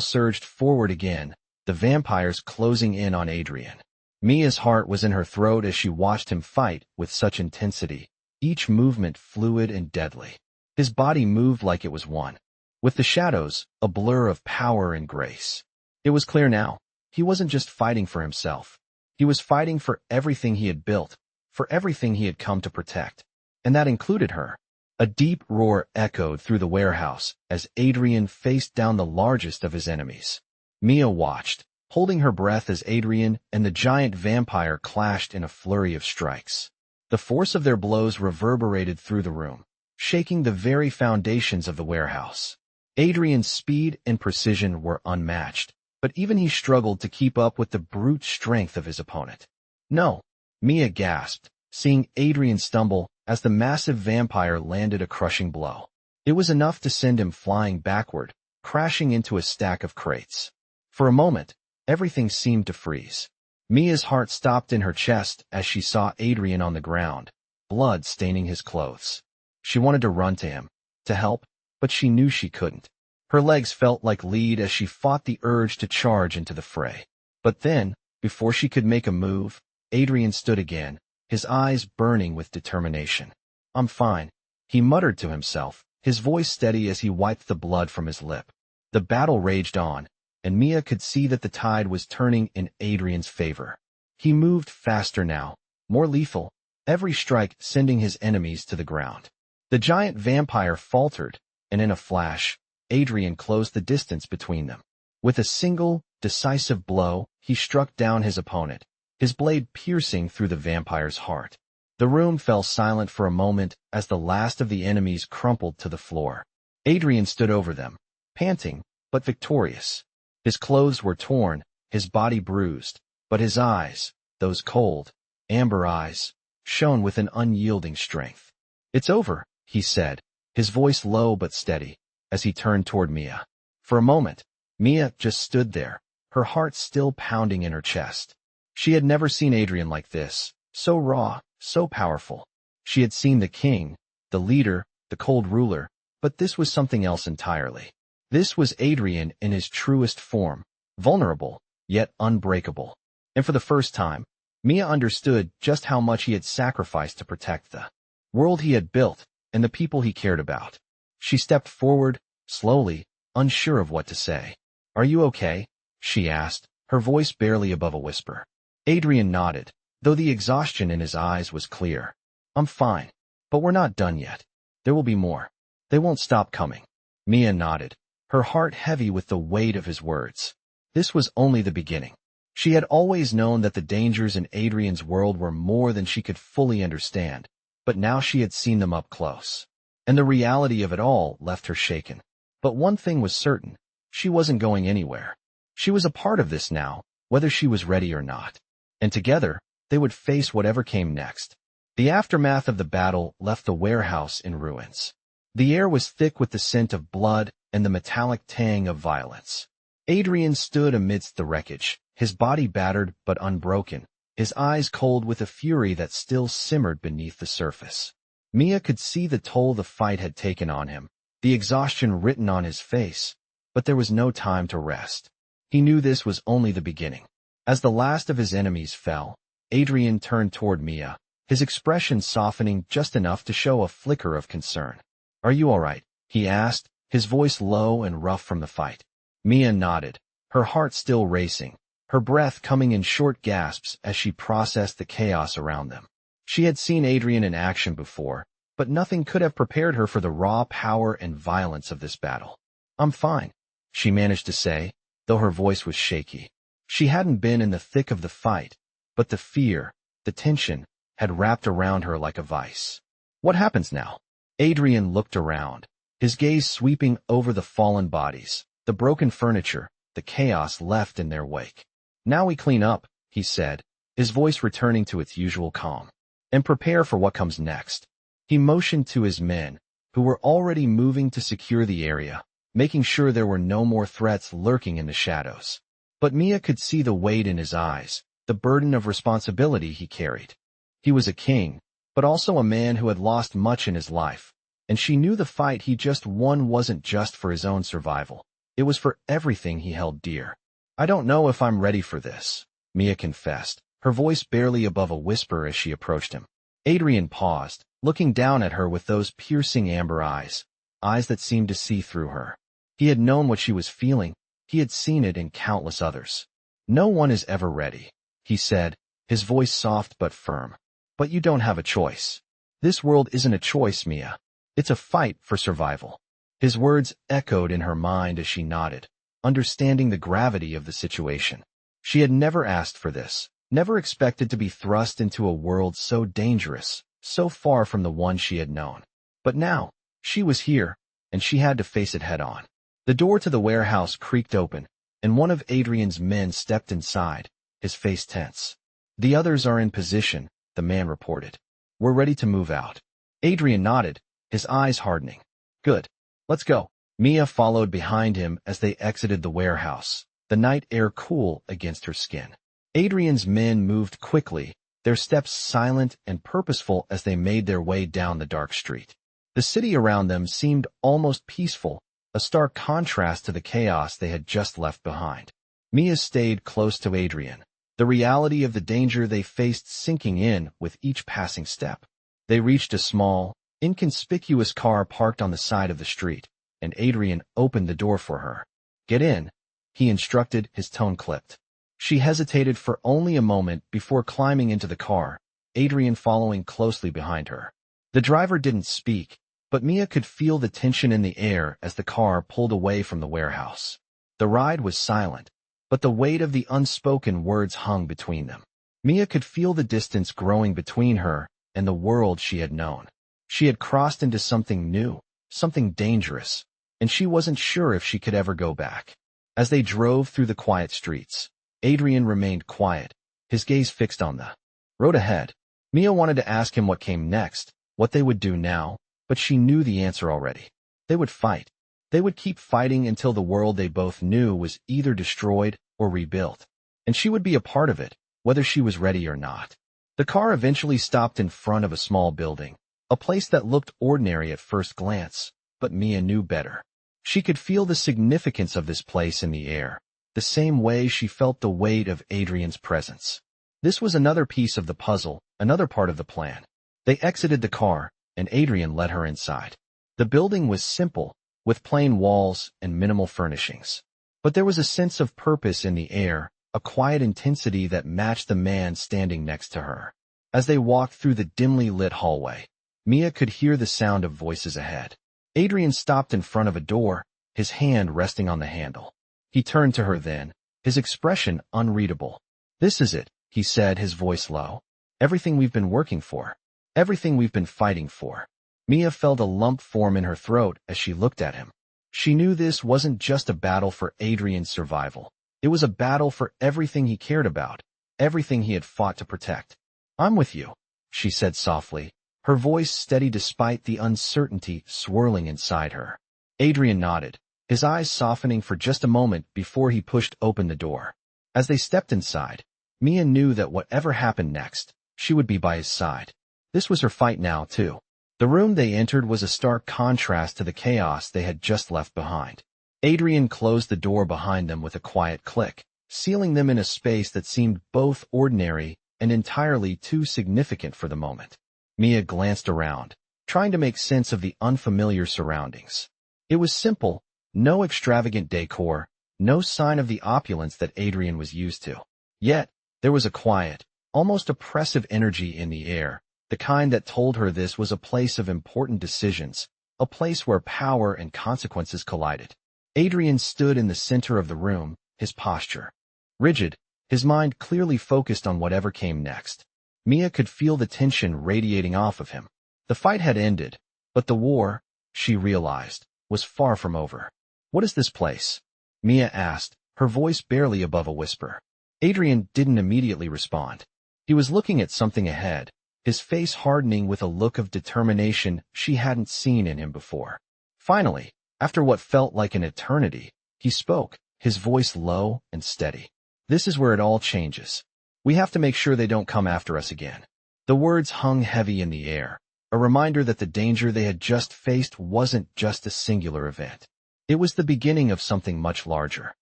surged forward again, the vampires closing in on Adrien. Mia's heart was in her throat as she watched him fight with such intensity, each movement fluid and deadly. His body moved like it was one, with the shadows a blur of power and grace. It was clear now, he wasn't just fighting for himself. He was fighting for everything he had built, for everything he had come to protect. And that included her. A deep roar echoed through the warehouse as Adrien faced down the largest of his enemies. Mia watched, holding her breath as Adrien and the giant vampire clashed in a flurry of strikes. The force of their blows reverberated through the room, shaking the very foundations of the warehouse. Adrien's speed and precision were unmatched, but even he struggled to keep up with the brute strength of his opponent. "No," Mia gasped, seeing Adrien stumble as the massive vampire landed a crushing blow. It was enough to send him flying backward, crashing into a stack of crates. For a moment, everything seemed to freeze. Mia's heart stopped in her chest as she saw Adrien on the ground, blood staining his clothes. She wanted to run to him, to help, but she knew she couldn't. Her legs felt like lead as she fought the urge to charge into the fray. But then, before she could make a move, Adrien stood again, his eyes burning with determination. "I'm fine," he muttered to himself, his voice steady as he wiped the blood from his lip. The battle raged on, and Mia could see that the tide was turning in Adrien's favor. He moved faster now, more lethal, every strike sending his enemies to the ground. The giant vampire faltered, and in a flash, Adrien closed the distance between them. With a single, decisive blow, he struck down his opponent, his blade piercing through the vampire's heart. The room fell silent for a moment as the last of the enemies crumpled to the floor. Adrien stood over them, panting, but victorious. His clothes were torn, his body bruised, but his eyes, those cold, amber eyes, shone with an unyielding strength. "It's over," he said, his voice low but steady, as he turned toward Mia. For a moment, Mia just stood there, her heart still pounding in her chest. She had never seen Adrien like this, so raw, so powerful. She had seen the king, the leader, the cold ruler, but this was something else entirely. This was Adrien in his truest form, vulnerable, yet unbreakable. And for the first time, Mia understood just how much he had sacrificed to protect the world he had built and the people he cared about. She stepped forward, slowly, unsure of what to say. "Are you okay?" she asked, her voice barely above a whisper. Adrien nodded, though the exhaustion in his eyes was clear. "I'm fine, but we're not done yet. There will be more. They won't stop coming." Mia nodded, her heart heavy with the weight of his words. This was only the beginning. She had always known that the dangers in Adrien's world were more than she could fully understand, but now she had seen them up close. And the reality of it all left her shaken. But one thing was certain, she wasn't going anywhere. She was a part of this now, whether she was ready or not. And together, they would face whatever came next. The aftermath of the battle left the warehouse in ruins. The air was thick with the scent of blood and the metallic tang of violence. Adrien stood amidst the wreckage, his body battered but unbroken, his eyes cold with a fury that still simmered beneath the surface. Mia could see the toll the fight had taken on him, the exhaustion written on his face, but there was no time to rest. He knew this was only the beginning. As the last of his enemies fell, Adrien turned toward Mia, his expression softening just enough to show a flicker of concern. "Are you all right?" he asked, his voice low and rough from the fight. Mia nodded, her heart still racing, her breath coming in short gasps as she processed the chaos around them. She had seen Adrien in action before, but nothing could have prepared her for the raw power and violence of this battle. "I'm fine," she managed to say, though her voice was shaky. She hadn't been in the thick of the fight, but the fear, the tension, had wrapped around her like a vice. "What happens now?" Adrien looked around, his gaze sweeping over the fallen bodies, the broken furniture, the chaos left in their wake. "Now we clean up," he said, his voice returning to its usual calm, "and prepare for what comes next." He motioned to his men, who were already moving to secure the area, making sure there were no more threats lurking in the shadows. But Mia could see the weight in his eyes, the burden of responsibility he carried. He was a king, but also a man who had lost much in his life, and she knew the fight he just won wasn't just for his own survival. It was for everything he held dear. "I don't know if I'm ready for this," Mia confessed, her voice barely above a whisper as she approached him. Adrien paused, looking down at her with those piercing amber eyes, eyes that seemed to see through her. He had known what she was feeling, he had seen it in countless others. "No one is ever ready," he said, his voice soft but firm. "But you don't have a choice. This world isn't a choice, Mia. It's a fight for survival." His words echoed in her mind as she nodded, understanding the gravity of the situation. She had never asked for this, never expected to be thrust into a world so dangerous, so far from the one she had known. But now, she was here, and she had to face it head-on. The door to the warehouse creaked open, and one of Adrien's men stepped inside, his face tense. "The others are in position," the man reported. "We're ready to move out." Adrien nodded, his eyes hardening. "Good. Let's go." Mia followed behind him as they exited the warehouse, the night air cool against her skin. Adrien's men moved quickly, their steps silent and purposeful as they made their way down the dark street. The city around them seemed almost peaceful, a stark contrast to the chaos they had just left behind. Mia stayed close to Adrien, the reality of the danger they faced sinking in with each passing step. They reached a small, inconspicuous car parked on the side of the street, and Adrien opened the door for her. "Get in," he instructed, his tone clipped. She hesitated for only a moment before climbing into the car, Adrien following closely behind her. The driver didn't speak, but Mia could feel the tension in the air as the car pulled away from the warehouse. The ride was silent, but the weight of the unspoken words hung between them. Mia could feel the distance growing between her and the world she had known. She had crossed into something new, something dangerous, and she wasn't sure if she could ever go back. As they drove through the quiet streets, Adrien remained quiet, his gaze fixed on the road ahead. Mia wanted to ask him what came next, what they would do now, but she knew the answer already. They would fight. They would keep fighting until the world they both knew was either destroyed or rebuilt. And she would be a part of it, whether she was ready or not. The car eventually stopped in front of a small building, a place that looked ordinary at first glance, but Mia knew better. She could feel the significance of this place in the air, the same way she felt the weight of Adrien's presence. This was another piece of the puzzle, another part of the plan. They exited the car, and Adrien led her inside. The building was simple, with plain walls and minimal furnishings. But there was a sense of purpose in the air, a quiet intensity that matched the man standing next to her. As they walked through the dimly lit hallway, Mia could hear the sound of voices ahead. Adrien stopped in front of a door, his hand resting on the handle. He turned to her then, his expression unreadable. "This is it," he said, his voice low. "Everything we've been working for. Everything we've been fighting for." Mia felt a lump form in her throat as she looked at him. She knew this wasn't just a battle for Adrien's survival. It was a battle for everything he cared about, everything he had fought to protect. "I'm with you," she said softly, her voice steady despite the uncertainty swirling inside her. Adrien nodded, his eyes softening for just a moment before he pushed open the door. As they stepped inside, Mia knew that whatever happened next, she would be by his side. This was her fight now, too. The room they entered was a stark contrast to the chaos they had just left behind. Adrien closed the door behind them with a quiet click, sealing them in a space that seemed both ordinary and entirely too significant for the moment. Mia glanced around, trying to make sense of the unfamiliar surroundings. It was simple, no extravagant decor, no sign of the opulence that Adrien was used to. Yet, there was a quiet, almost oppressive energy in the air, the kind that told her this was a place of important decisions, a place where power and consequences collided. Adrien stood in the center of the room, his posture rigid, his mind clearly focused on whatever came next. Mia could feel the tension radiating off of him. The fight had ended, but the war, she realized, was far from over. "What is this place?" Mia asked, her voice barely above a whisper. Adrien didn't immediately respond. He was looking at something ahead, his face hardening with a look of determination she hadn't seen in him before. Finally, after what felt like an eternity, he spoke, his voice low and steady. "This is where it all changes. We have to make sure they don't come after us again." The words hung heavy in the air, a reminder that the danger they had just faced wasn't just a singular event. It was the beginning of something much larger.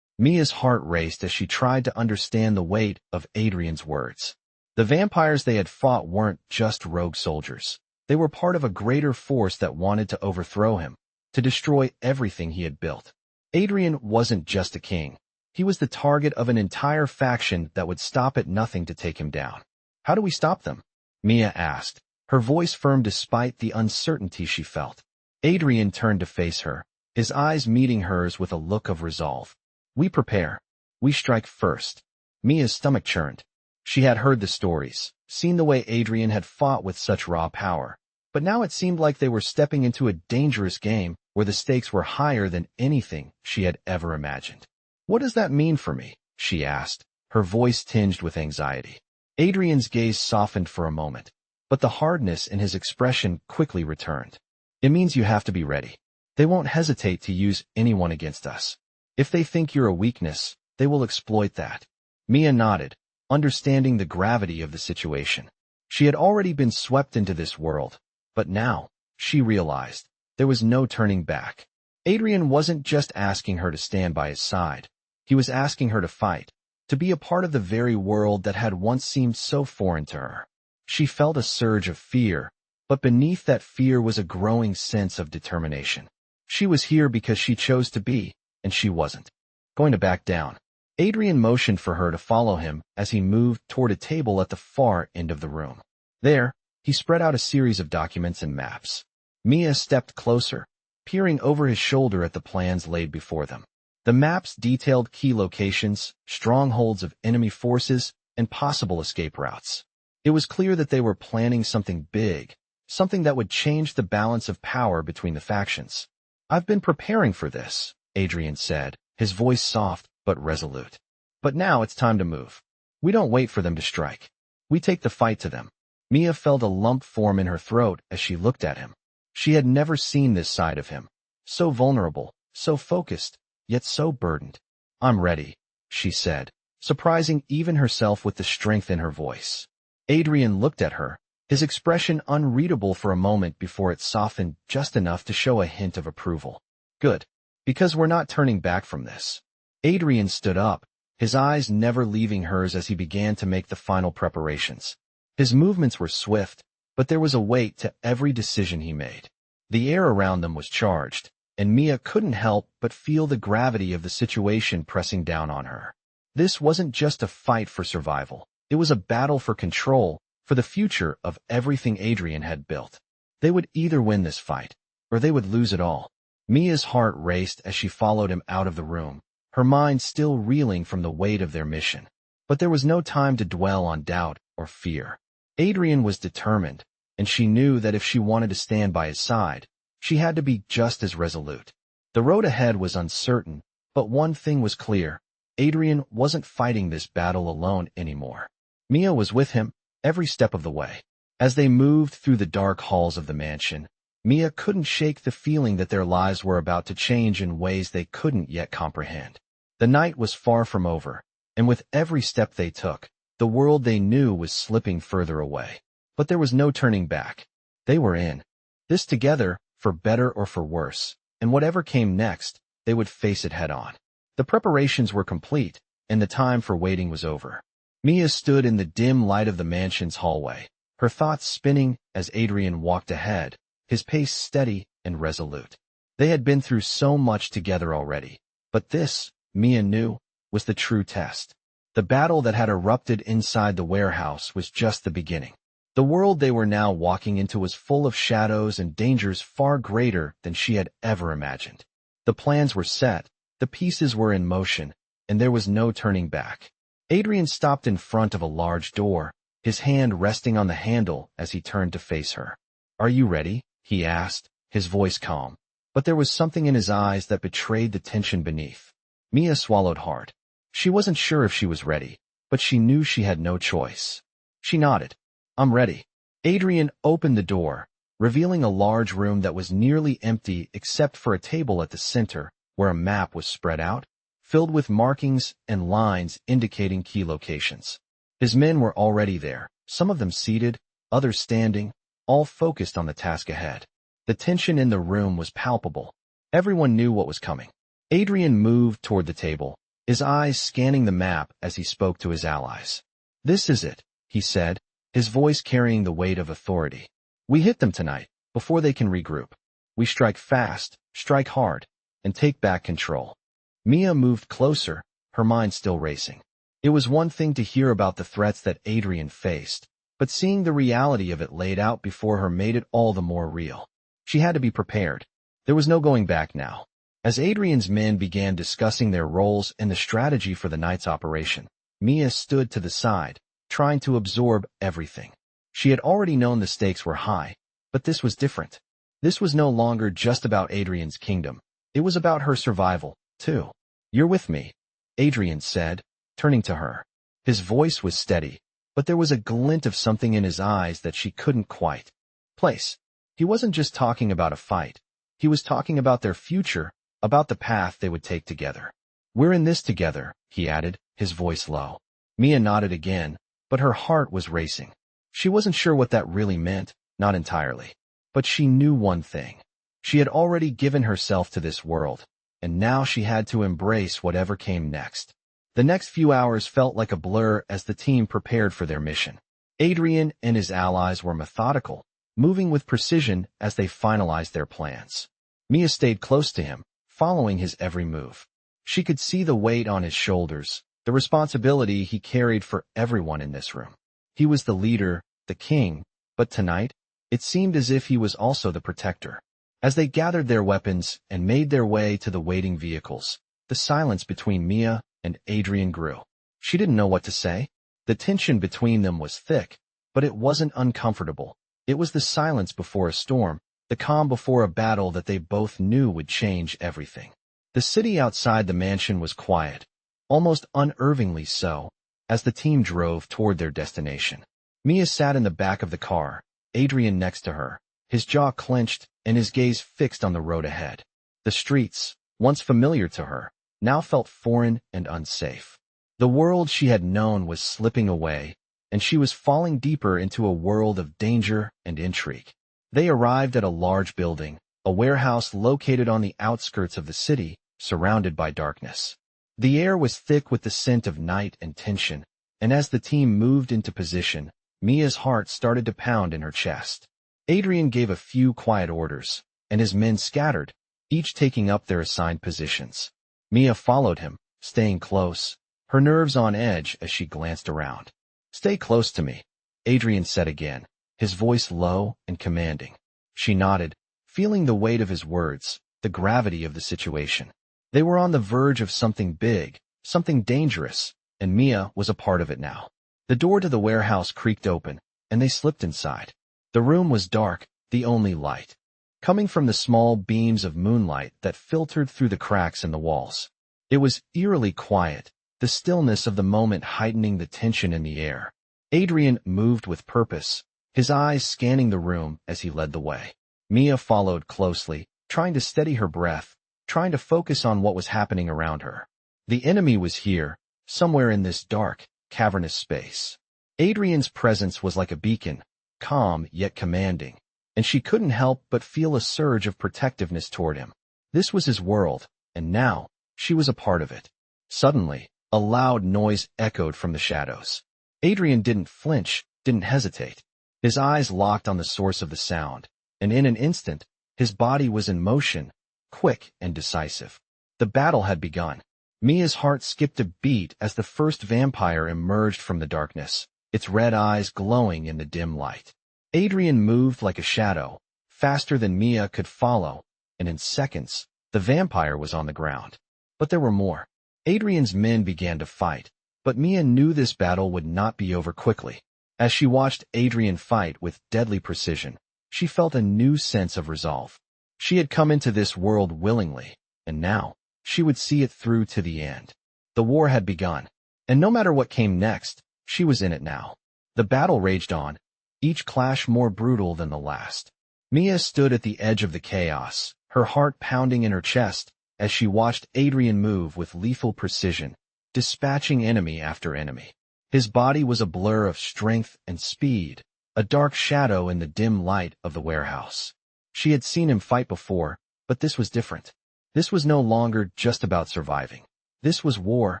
Mia's heart raced as she tried to understand the weight of Adrien's words. The vampires they had fought weren't just rogue soldiers. They were part of a greater force that wanted to overthrow him, to destroy everything he had built. Adrien wasn't just a king. He was the target of an entire faction that would stop at nothing to take him down. "How do we stop them?" Mia asked, her voice firm despite the uncertainty she felt. Adrien turned to face her, his eyes meeting hers with a look of resolve. "We prepare. We strike first." Mia's stomach churned. She had heard the stories, seen the way Adrien had fought with such raw power, but now it seemed like they were stepping into a dangerous game where the stakes were higher than anything she had ever imagined. "What does that mean for me?" she asked, her voice tinged with anxiety. Adrien's gaze softened for a moment, but the hardness in his expression quickly returned. "It means you have to be ready. They won't hesitate to use anyone against us. If they think you're a weakness, they will exploit that." Mia nodded, understanding the gravity of the situation. She had already been swept into this world, but now, she realized, there was no turning back. Adrien wasn't just asking her to stand by his side. He was asking her to fight, to be a part of the very world that had once seemed so foreign to her. She felt a surge of fear, but beneath that fear was a growing sense of determination. She was here because she chose to be, and she wasn't going to back down. Adrien motioned for her to follow him as he moved toward a table at the far end of the room. There, he spread out a series of documents and maps. Mia stepped closer, peering over his shoulder at the plans laid before them. The maps detailed key locations, strongholds of enemy forces, and possible escape routes. It was clear that they were planning something big, something that would change the balance of power between the factions. "I've been preparing for this," Adrien said, his voice soft but resolute. "But now it's time to move. We don't wait for them to strike. We take the fight to them." Mia felt a lump form in her throat as she looked at him. She had never seen this side of him, so vulnerable, so focused, yet so burdened. "I'm ready," she said, surprising even herself with the strength in her voice. Adrien looked at her, his expression unreadable for a moment before it softened just enough to show a hint of approval. "Good, because we're not turning back from this." Adrien stood up, his eyes never leaving hers as he began to make the final preparations. His movements were swift, but there was a weight to every decision he made. The air around them was charged, and Mia couldn't help but feel the gravity of the situation pressing down on her. This wasn't just a fight for survival. It was a battle for control, for the future of everything Adrien had built. They would either win this fight, or they would lose it all. Mia's heart raced as she followed him out of the room, her mind still reeling from the weight of their mission. But there was no time to dwell on doubt or fear. Adrien was determined, and she knew that if she wanted to stand by his side, she had to be just as resolute. The road ahead was uncertain, but one thing was clear. Adrien wasn't fighting this battle alone anymore. Mia was with him every step of the way. As they moved through the dark halls of the mansion, Mia couldn't shake the feeling that their lives were about to change in ways they couldn't yet comprehend. The night was far from over, and with every step they took, the world they knew was slipping further away. But there was no turning back. They were in this together, for better or for worse, and whatever came next, they would face it head on. The preparations were complete, and the time for waiting was over. Mia stood in the dim light of the mansion's hallway, her thoughts spinning as Adrien walked ahead, his pace steady and resolute. They had been through so much together already, but this, Mia knew, was the true test. The battle that had erupted inside the warehouse was just the beginning. The world they were now walking into was full of shadows and dangers far greater than she had ever imagined. The plans were set, the pieces were in motion, and there was no turning back. Adrien stopped in front of a large door, his hand resting on the handle as he turned to face her. "Are you ready?" he asked, his voice calm. But there was something in his eyes that betrayed the tension beneath. Mia swallowed hard. She wasn't sure if she was ready, but she knew she had no choice. She nodded. "I'm ready." Adrien opened the door, revealing a large room that was nearly empty except for a table at the center, where a map was spread out, filled with markings and lines indicating key locations. His men were already there, some of them seated, others standing, all focused on the task ahead. The tension in the room was palpable. Everyone knew what was coming. Adrien moved toward the table, his eyes scanning the map as he spoke to his allies. "This is it," he said, his voice carrying the weight of authority. "We hit them tonight, before they can regroup. We strike fast, strike hard, and take back control." Mia moved closer, her mind still racing. It was one thing to hear about the threats that Adrien faced, but seeing the reality of it laid out before her made it all the more real. She had to be prepared. There was no going back now. As Adrien's men began discussing their roles and the strategy for the night's operation, Mia stood to the side, trying to absorb everything. She had already known the stakes were high, but this was different. This was no longer just about Adrien's kingdom. It was about her survival, too. "You're with me," Adrien said, turning to her. His voice was steady, but there was a glint of something in his eyes that she couldn't quite place. He wasn't just talking about a fight. He was talking about their future, about the path they would take together. "We're in this together," he added, his voice low. Mia nodded again, but her heart was racing. She wasn't sure what that really meant, not entirely. But she knew one thing. She had already given herself to this world, and now she had to embrace whatever came next. The next few hours felt like a blur as the team prepared for their mission. Adrien and his allies were methodical, moving with precision as they finalized their plans. Mia stayed close to him, following his every move. She could see the weight on his shoulders, the responsibility he carried for everyone in this room. He was the leader, the king, but tonight, it seemed as if he was also the protector. As they gathered their weapons and made their way to the waiting vehicles, the silence between Mia and Adrien grew. She didn't know what to say. The tension between them was thick, but it wasn't uncomfortable. It was the silence before a storm, the calm before a battle that they both knew would change everything. The city outside the mansion was quiet, almost unnervingly so, as the team drove toward their destination. Mia sat in the back of the car, Adrien next to her, his jaw clenched and his gaze fixed on the road ahead. The streets, once familiar to her, now felt foreign and unsafe. The world she had known was slipping away, and she was falling deeper into a world of danger and intrigue. They arrived at a large building, a warehouse located on the outskirts of the city, surrounded by darkness. The air was thick with the scent of night and tension, and as the team moved into position, Mia's heart started to pound in her chest. Adrien gave a few quiet orders, and his men scattered, each taking up their assigned positions. Mia followed him, staying close, her nerves on edge as she glanced around. "Stay close to me," Adrien said again, his voice low and commanding. She nodded, feeling the weight of his words, the gravity of the situation. They were on the verge of something big, something dangerous, and Mia was a part of it now. The door to the warehouse creaked open, and they slipped inside. The room was dark, the only light coming from the small beams of moonlight that filtered through the cracks in the walls. It was eerily quiet, the stillness of the moment heightening the tension in the air. Adrien moved with purpose, his eyes scanning the room as he led the way. Mia followed closely, trying to steady her breath, trying to focus on what was happening around her. The enemy was here, somewhere in this dark, cavernous space. Adrien's presence was like a beacon, calm yet commanding, and she couldn't help but feel a surge of protectiveness toward him. This was his world, and now, she was a part of it. Suddenly, a loud noise echoed from the shadows. Adrien didn't flinch, didn't hesitate. His eyes locked on the source of the sound, and in an instant, his body was in motion, quick and decisive. The battle had begun. Mia's heart skipped a beat as the first vampire emerged from the darkness, its red eyes glowing in the dim light. Adrien moved like a shadow, faster than Mia could follow, and in seconds, the vampire was on the ground. But there were more. Adrien's men began to fight, but Mia knew this battle would not be over quickly. As she watched Adrien fight with deadly precision, she felt a new sense of resolve. She had come into this world willingly, and now, she would see it through to the end. The war had begun, and no matter what came next, she was in it now. The battle raged on, each clash more brutal than the last. Mia stood at the edge of the chaos, her heart pounding in her chest as she watched Adrien move with lethal precision, dispatching enemy after enemy. His body was a blur of strength and speed, a dark shadow in the dim light of the warehouse. She had seen him fight before, but this was different. This was no longer just about surviving. This was war,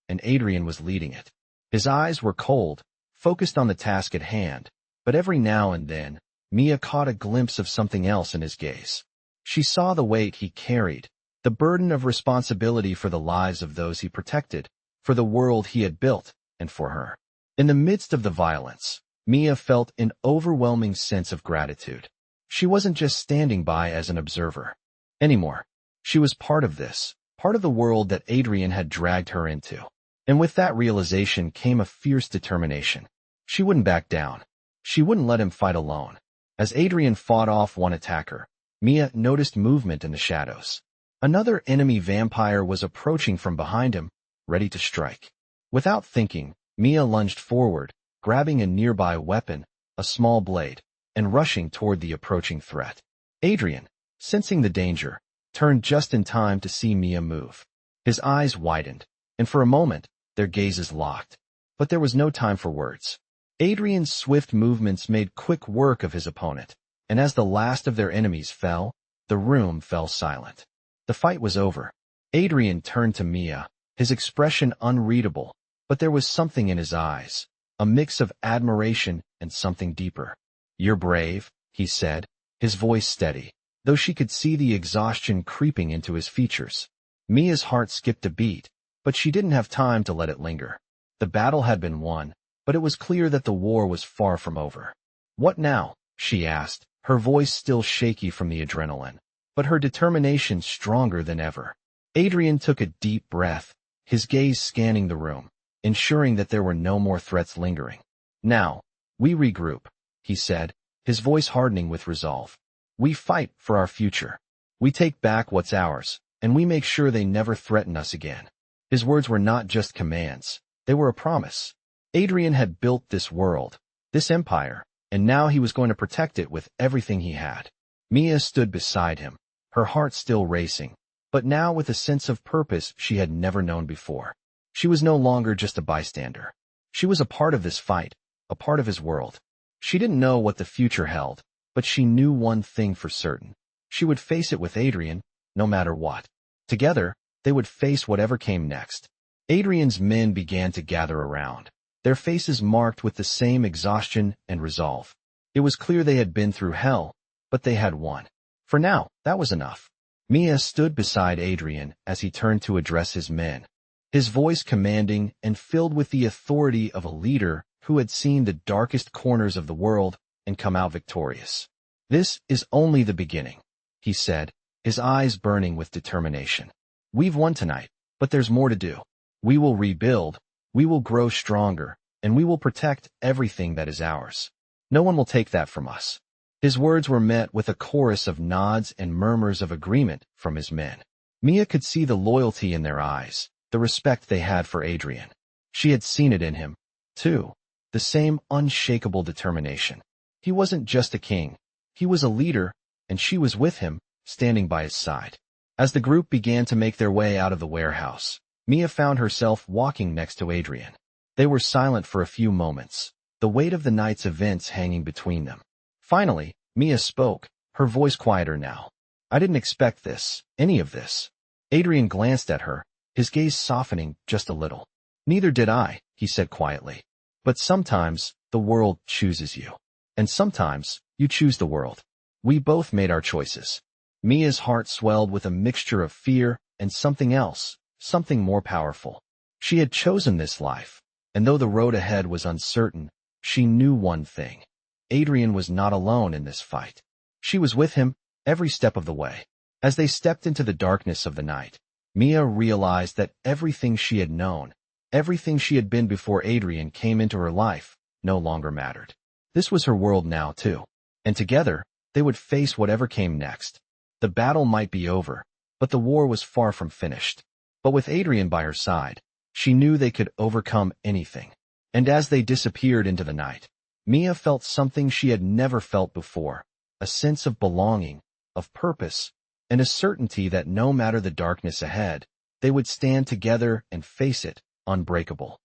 and Adrien was leading it. His eyes were cold, focused on the task at hand, but every now and then, Mia caught a glimpse of something else in his gaze. She saw the weight he carried, the burden of responsibility for the lives of those he protected, for the world he had built, and for her. In the midst of the violence, Mia felt an overwhelming sense of gratitude. She wasn't just standing by as an observer anymore. She was part of this, part of the world that Adrien had dragged her into. And with that realization came a fierce determination. She wouldn't back down. She wouldn't let him fight alone. As Adrien fought off one attacker, Mia noticed movement in the shadows. Another enemy vampire was approaching from behind him, ready to strike. Without thinking, Mia lunged forward, grabbing a nearby weapon, a small blade, and rushing toward the approaching threat. Adrien, sensing the danger, turned just in time to see Mia move. His eyes widened, and for a moment, their gazes locked. But there was no time for words. Adrien's swift movements made quick work of his opponent, and as the last of their enemies fell, the room fell silent. The fight was over. Adrien turned to Mia, his expression unreadable, but there was something in his eyes, a mix of admiration and something deeper. "You're brave," he said, his voice steady, though she could see the exhaustion creeping into his features. Mia's heart skipped a beat, but she didn't have time to let it linger. The battle had been won, but it was clear that the war was far from over. "What now?" she asked, her voice still shaky from the adrenaline, but her determination stronger than ever. Adrien took a deep breath, his gaze scanning the room, ensuring that there were no more threats lingering. "Now, we regroup," he said, his voice hardening with resolve. "We fight for our future. We take back what's ours, and we make sure they never threaten us again." His words were not just commands, they were a promise. Adrien had built this world, this empire, and now he was going to protect it with everything he had. Mia stood beside him, her heart still racing, but now with a sense of purpose she had never known before. She was no longer just a bystander. She was a part of this fight, a part of his world. She didn't know what the future held, but she knew one thing for certain. She would face it with Adrien, no matter what. Together, they would face whatever came next. Adrien's men began to gather around, their faces marked with the same exhaustion and resolve. It was clear they had been through hell, but they had won. For now, that was enough. Mia stood beside Adrien as he turned to address his men, his voice commanding and filled with the authority of a leader who had seen the darkest corners of the world and come out victorious. "This is only the beginning," he said, his eyes burning with determination. "We've won tonight, but there's more to do. We will rebuild, we will grow stronger, and we will protect everything that is ours. No one will take that from us." His words were met with a chorus of nods and murmurs of agreement from his men. Mia could see the loyalty in their eyes, the respect they had for Adrien. She had seen it in him, too. The same unshakable determination. He wasn't just a king. He was a leader, and she was with him, standing by his side. As the group began to make their way out of the warehouse, Mia found herself walking next to Adrien. They were silent for a few moments, the weight of the night's events hanging between them. Finally, Mia spoke, her voice quieter now. I didn't expect this, any of this. Adrien glanced at her, his gaze softening just a little. Neither did I, he said quietly. But sometimes, the world chooses you. And sometimes, you choose the world. We both made our choices. Mia's heart swelled with a mixture of fear and something else, something more powerful. She had chosen this life, and though the road ahead was uncertain, she knew one thing. Adrien was not alone in this fight. She was with him, every step of the way. As they stepped into the darkness of the night, Mia realized that everything she had known, everything she had been before Adrien came into her life, no longer mattered. This was her world now, too. And together, they would face whatever came next. The battle might be over, but the war was far from finished. But with Adrien by her side, she knew they could overcome anything. And as they disappeared into the night, Mia felt something she had never felt before, a sense of belonging, of purpose, and a certainty that no matter the darkness ahead, they would stand together and face it, unbreakable.